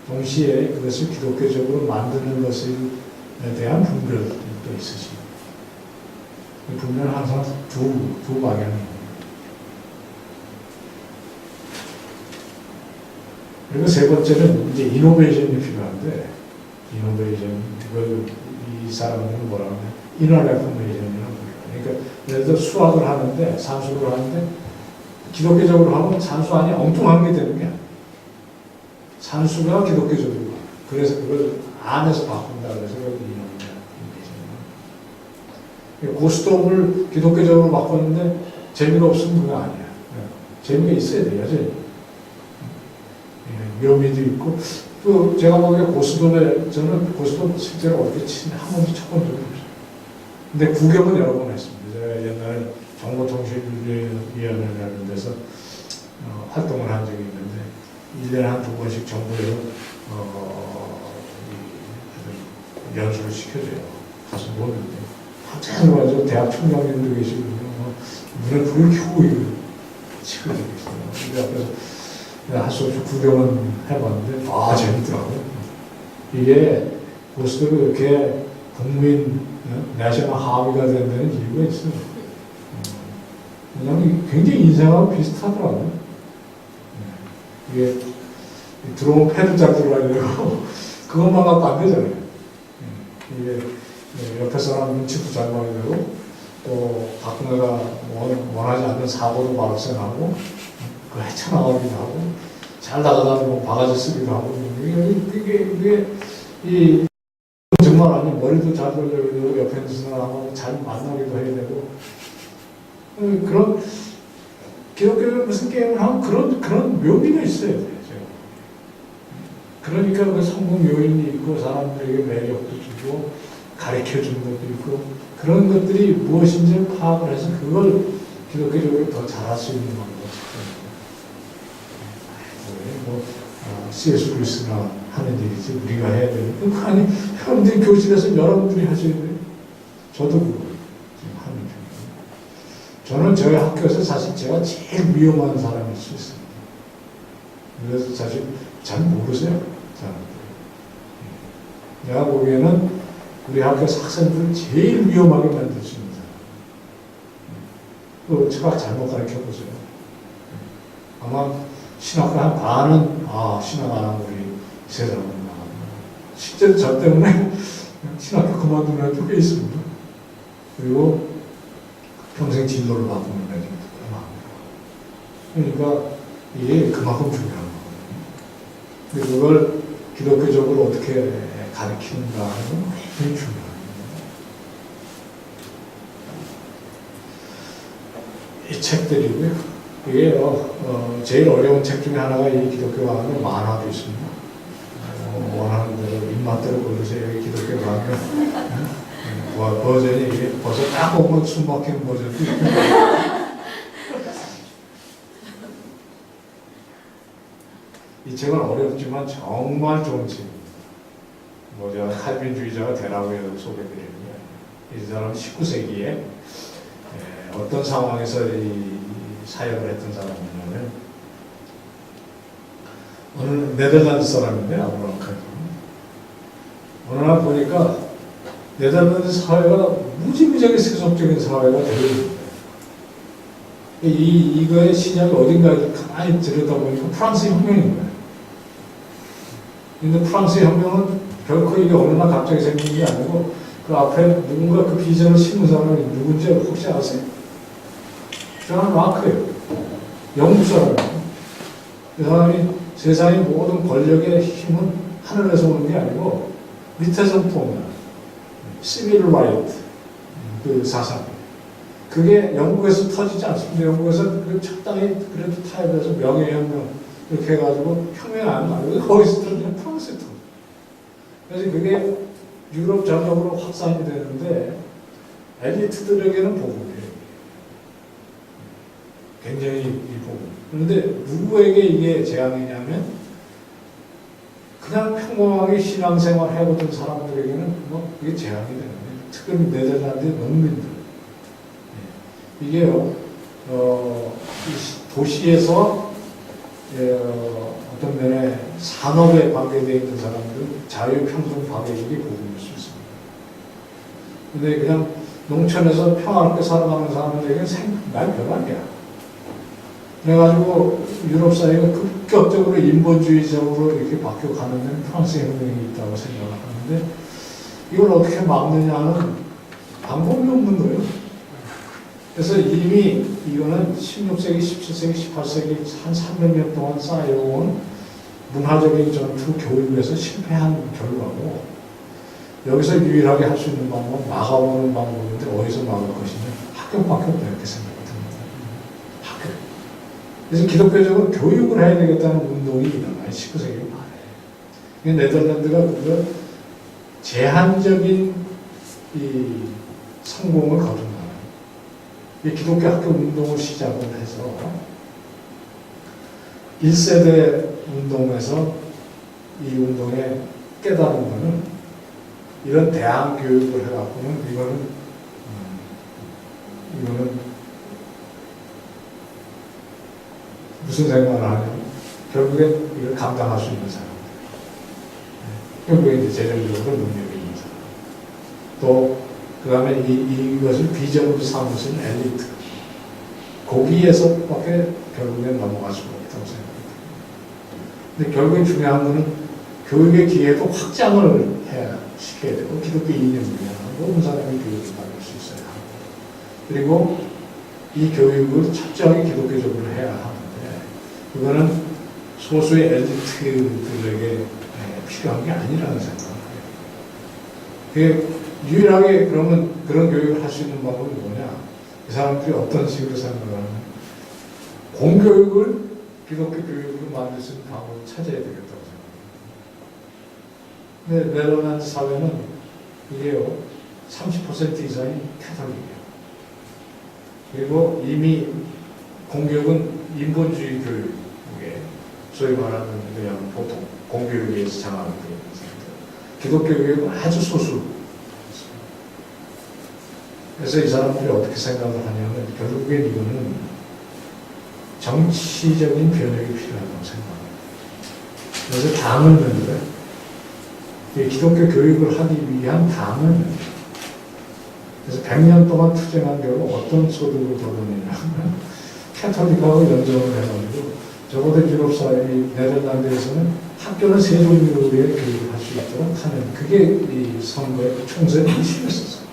동시에 그것을 기독교적으로 만드는 것에 대한 분별도 있으시고, 이 분별은 항상 두 방향입니다. 그리고 세 번째는 이제 이노베이션이 필요한데, 이노베이션, 그걸 이 사람들은 뭐라고 하냐, 이너 레포메이션이라고 불러요. 그러니까 예를 들어 수학을 하는데, 산수를 하는데, 기독교적으로 하면 산수 안이 엉뚱한 게 되는 게 아니에요. 산수가 기독교적으로. 그래서 그걸 안에서 바꾼다. 그래서 그걸 이노베이션. 고스톱을 기독교적으로 바꿨는데, 재미가 없으면 그거 아니야. 재미가 있어야 돼요, 여전히. 묘미도 있고, 또 제가 보기에 고스톱에, 저는 고스톱 실제로 어떻게 치냐 한 번도 쳐본 적이 없어요. 근데 구경은 여러 번 했습니다. 제가 옛날에 정보통신위원회라는 데서 활동을 한 적이 있는데, 1년에 한 2번씩 정부에서 연수를 시켜줘요. 가서 보는데, 학생들 가지고 대학 총장님도 계시고, 눈에 불을 켜고 이거 치고 있어요. 근데 앞에서 할 수 없이 구경은 해봤는데, 재밌더라고요. 이게 고스톱이 이렇게 국민, 내셔널 하위가 된다는 이유가 있어요. 왜냐하면 굉장히 인생하고 비슷하더라고요. 이게 들어오면 패드 잘 들어가려고 그것만 갖고 안 되잖아요. 이게 옆에 사람 눈치도 잘 봐야 되고, 또 가끔 내가 원하지 않는 사고도 발생하고, 그 헤쳐나가기도 하고, 잘 나가다 보면 바가지 쓰기도 하고, 이게 정말 아니 머리도 잘 돌려야 되고, 옆에 있는 사람하고 잘 만나기도 해야 되고, 그런 기독교는 무슨 게임을 하면 그런 묘미가 있어야 돼요. 그러니까 그 성공 요인이 있고, 사람들에게 매력도 주고, 가르쳐 주는 것도 있고, 그런 것들이 무엇인지 파악을 해서 그걸 기독교적으로 더 잘할 수 있는 방법. C.S. 루이스가 하는 일이지 우리가 해야 되는 거 아니, 여러분들이 교실에서 여러분들이 하셔야 돼요. 저도 그거 지금 하는 중이에요. 저는 저희 학교에서 사실 제가 제일 위험한 사람일 수 있습니다. 그래서 사실 잘 모르세요, 사람들. 내가 보기에는 우리 학교에서 학생들을 제일 위험하게 만들 수 있는 사람. 또 제가 잘못 가르쳐 보세요. 아마 신학교 한 반은 신학 안 하고 우리 세상은 실제로 저 때문에 신학교 그만두는 애도 꽤 있습니다. 그리고 평생 진로를 바꾸는 애들도 꽤 많아요. 그러니까 이게 그만큼 중요한 거거든요. 근데 그걸 기독교적으로 어떻게 가르치는가 하는 건 굉장히 중요합니다. 이 책들이고요. 이게 제일 어려운 책 중에 하나가 이 기독교 강의 만화도 있습니다. 원하는 대로 입맛대로 고르세요. 기독교 강의 버전이 이게 벌써 딱 보면 숨 막히는 버전도 있고. 이 책은 어렵지만 정말 좋은 책입니다. 제가 칼빈주의자가 되라고 해서 소개드리는 거예요. 이 사람은 19세기에 어떤 상황에서 이 사역을 했던 사람이냐면, 어느 네덜란드 사람인데, 아브라함 칼빈. 어느 날 보니까 네덜란드 사회가 무지무지하게 세속적인 사회가 되고 있는 거예요. 이거의 시작이 어딘가에 가만히 들여다보니까 프랑스 혁명인 거예요. 근데 프랑스 혁명은 결코 이게 어느 날 갑자기 생긴 게 아니고, 그 앞에 누군가 그 비전을 심은 사람이 누군지 혹시 아세요? 저는 마크예요. 영국 사람이에요. 그 사람이 세상의 모든 권력의 힘은 하늘에서 오는 게 아니고 밑에서부터 온 거야. 시빌 라이트, 그 사상. 그게 영국에서 터지지 않습니다. 영국에서 그 적당히 그래도 타협해서 명예혁명 이렇게 해가지고 혁명이 안 나고 거기서 터지면 프랑스에 터져. 그래서 그게 유럽 전역으로 확산이 되는데 엘리트들에게는 복음이에요. 굉장히 이 복음. 그런데 누구에게 이게 재앙이냐면 그냥 평범하게 신앙생활 해보던 사람들에게는 뭐 이게 제한이 되는 거예요. 특별히 네덜란드 농민들. 이게요, 이 도시에서 어떤 면에 산업에 관계되어 있는 사람들 자유평등 방해력이 보급일 수 있습니다. 근데 그냥 농촌에서 평화롭게 살아가는 사람들에게는 생각 별로 아니야. 그래가지고 유럽 사회가 급격적으로 인본주의적으로 이렇게 바뀌어가는 데는 프랑스 혁명이 있다고 생각을 하는데 이걸 어떻게 막느냐 하는 방법이 없는 거예요. 그래서 이미 이거는 16세기, 17세기, 18세기 한 300년 동안 쌓여온 문화적인 전투 교육에서 실패한 결과고 여기서 유일하게 할 수 있는 방법은 막아오는 방법인데 어디서 막을 것이냐 학교밖에 없다 이렇게 생각이 듭니다. 학교. 그래서 기독교적으로 교육을 해야 되겠다는 운동이 일어나요. 19세기 말에. 네덜란드가 그거 제한적인 이 성공을 거둔 거예요. 이 기독교 학교 운동을 시작을 해서 1세대 운동에서 이 운동에 깨달은 거는 이런 대학 교육을 해갖고는 이거는 무슨 생각을 하냐면 결국엔 이걸 감당할 수 있는 사람, 결국에 이제 재정적으로 능력이 있는 사람, 또 그 다음에 이것을 비전으로 삼으신 엘리트, 거기에서밖에 결국엔 넘어갈 수가 없다고 생각합니다. 근데 결국에 중요한 거는 교육의 기회도 확장을 해야 시켜야 되고 기독교 이념이야 모든 사람이 교육을 받을 수 있어야 하고 그리고 이 교육을 철저하게 기독교적으로 해야 하는데 그거는 소수의 엘리트들에게 필요한 게 아니라는 생각을 해요. 유일하게 그러면 그런 교육을 할 수 있는 방법이 뭐냐? 이 사람들이 어떤 식으로 생각을 하면 공교육을 기독교 교육으로 만들 수 있는 방법을 찾아야 되겠다고 생각합니다. 근데 네덜란드 사회는 이게요 30% 이상이 캐톨릭이에요. 그리고 이미 공교육은 인본주의 교육에 소위 말하는 그냥 보통 공교육에 의해서 장악을 되어 있는 상태. 기독교 교육은 아주 소수. 그래서 이 사람들이 어떻게 생각을 하냐면 결국엔 이거는 정치적인 변혁이 필요하다고 생각합니다. 그래서 당을 만들어요. 기독교 교육을 하기 위한 당을 만들어요. 그래서 100년 동안 투쟁한 결과 어떤 소득을 벌어내냐면 캐톨릭하고 연정을 해가지고 적어도 유럽 사회 네덜란드에서는 학교는 세 종류의 교육을 할 수 있도록 하는 그게 이 선거의 총선의 이슈였었어요.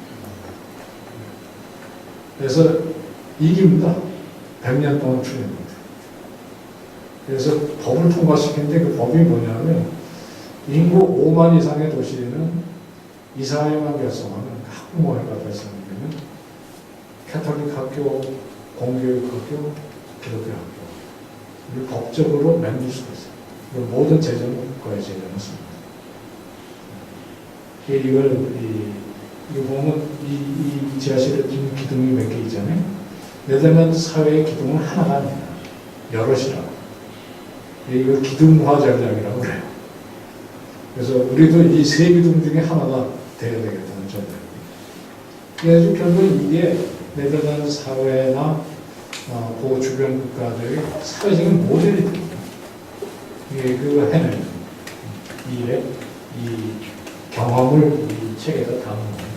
그래서 이깁니다. 100년 동안 투쟁합니다. 그래서 법을 통과시켰는데 그 법이 뭐냐면 인구 5만 이상의 도시에는 이사회만 결성하는 학부모회가 결성되면 캐톨릭 학교, 공교육 학교, 기독교 학교 이 법적으로 만들 수가 있어요. 모든 재정은 국가의 재정을 씁니다. 이거 보면 이 지하실에 좀 기둥이 몇 개 있잖아요. 네덜란드 사회의 기둥은 하나가 아니라 여럿이라고. 이걸 기둥화 전략이라고 그래요. 그래서 우리도 이 세 기둥 중에 하나가 돼야 되겠다는 전략입니다. 그래서 결국 이게 네덜란드 사회나 그 주변 국가들의 사회적인 모델이 됩니다. 이게 그거 해내는 일에 이 경험을 이 책에다 담은 거예요.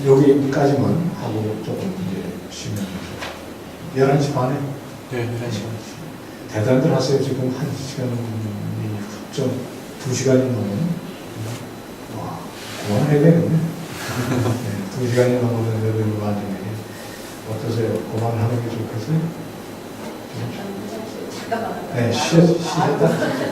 여기까지만 하고 조금 이제 쉬면 11시 반에? 네, 11시 반. 대단들 하세요. 지금 1시간이 좀 2시간이 넘으면 와, 그만해야 되겠네. 네, 2시간이 넘었는데도 나중에 어떠세요? 그만하는 게 좋겠어요? 네, 쉬었다?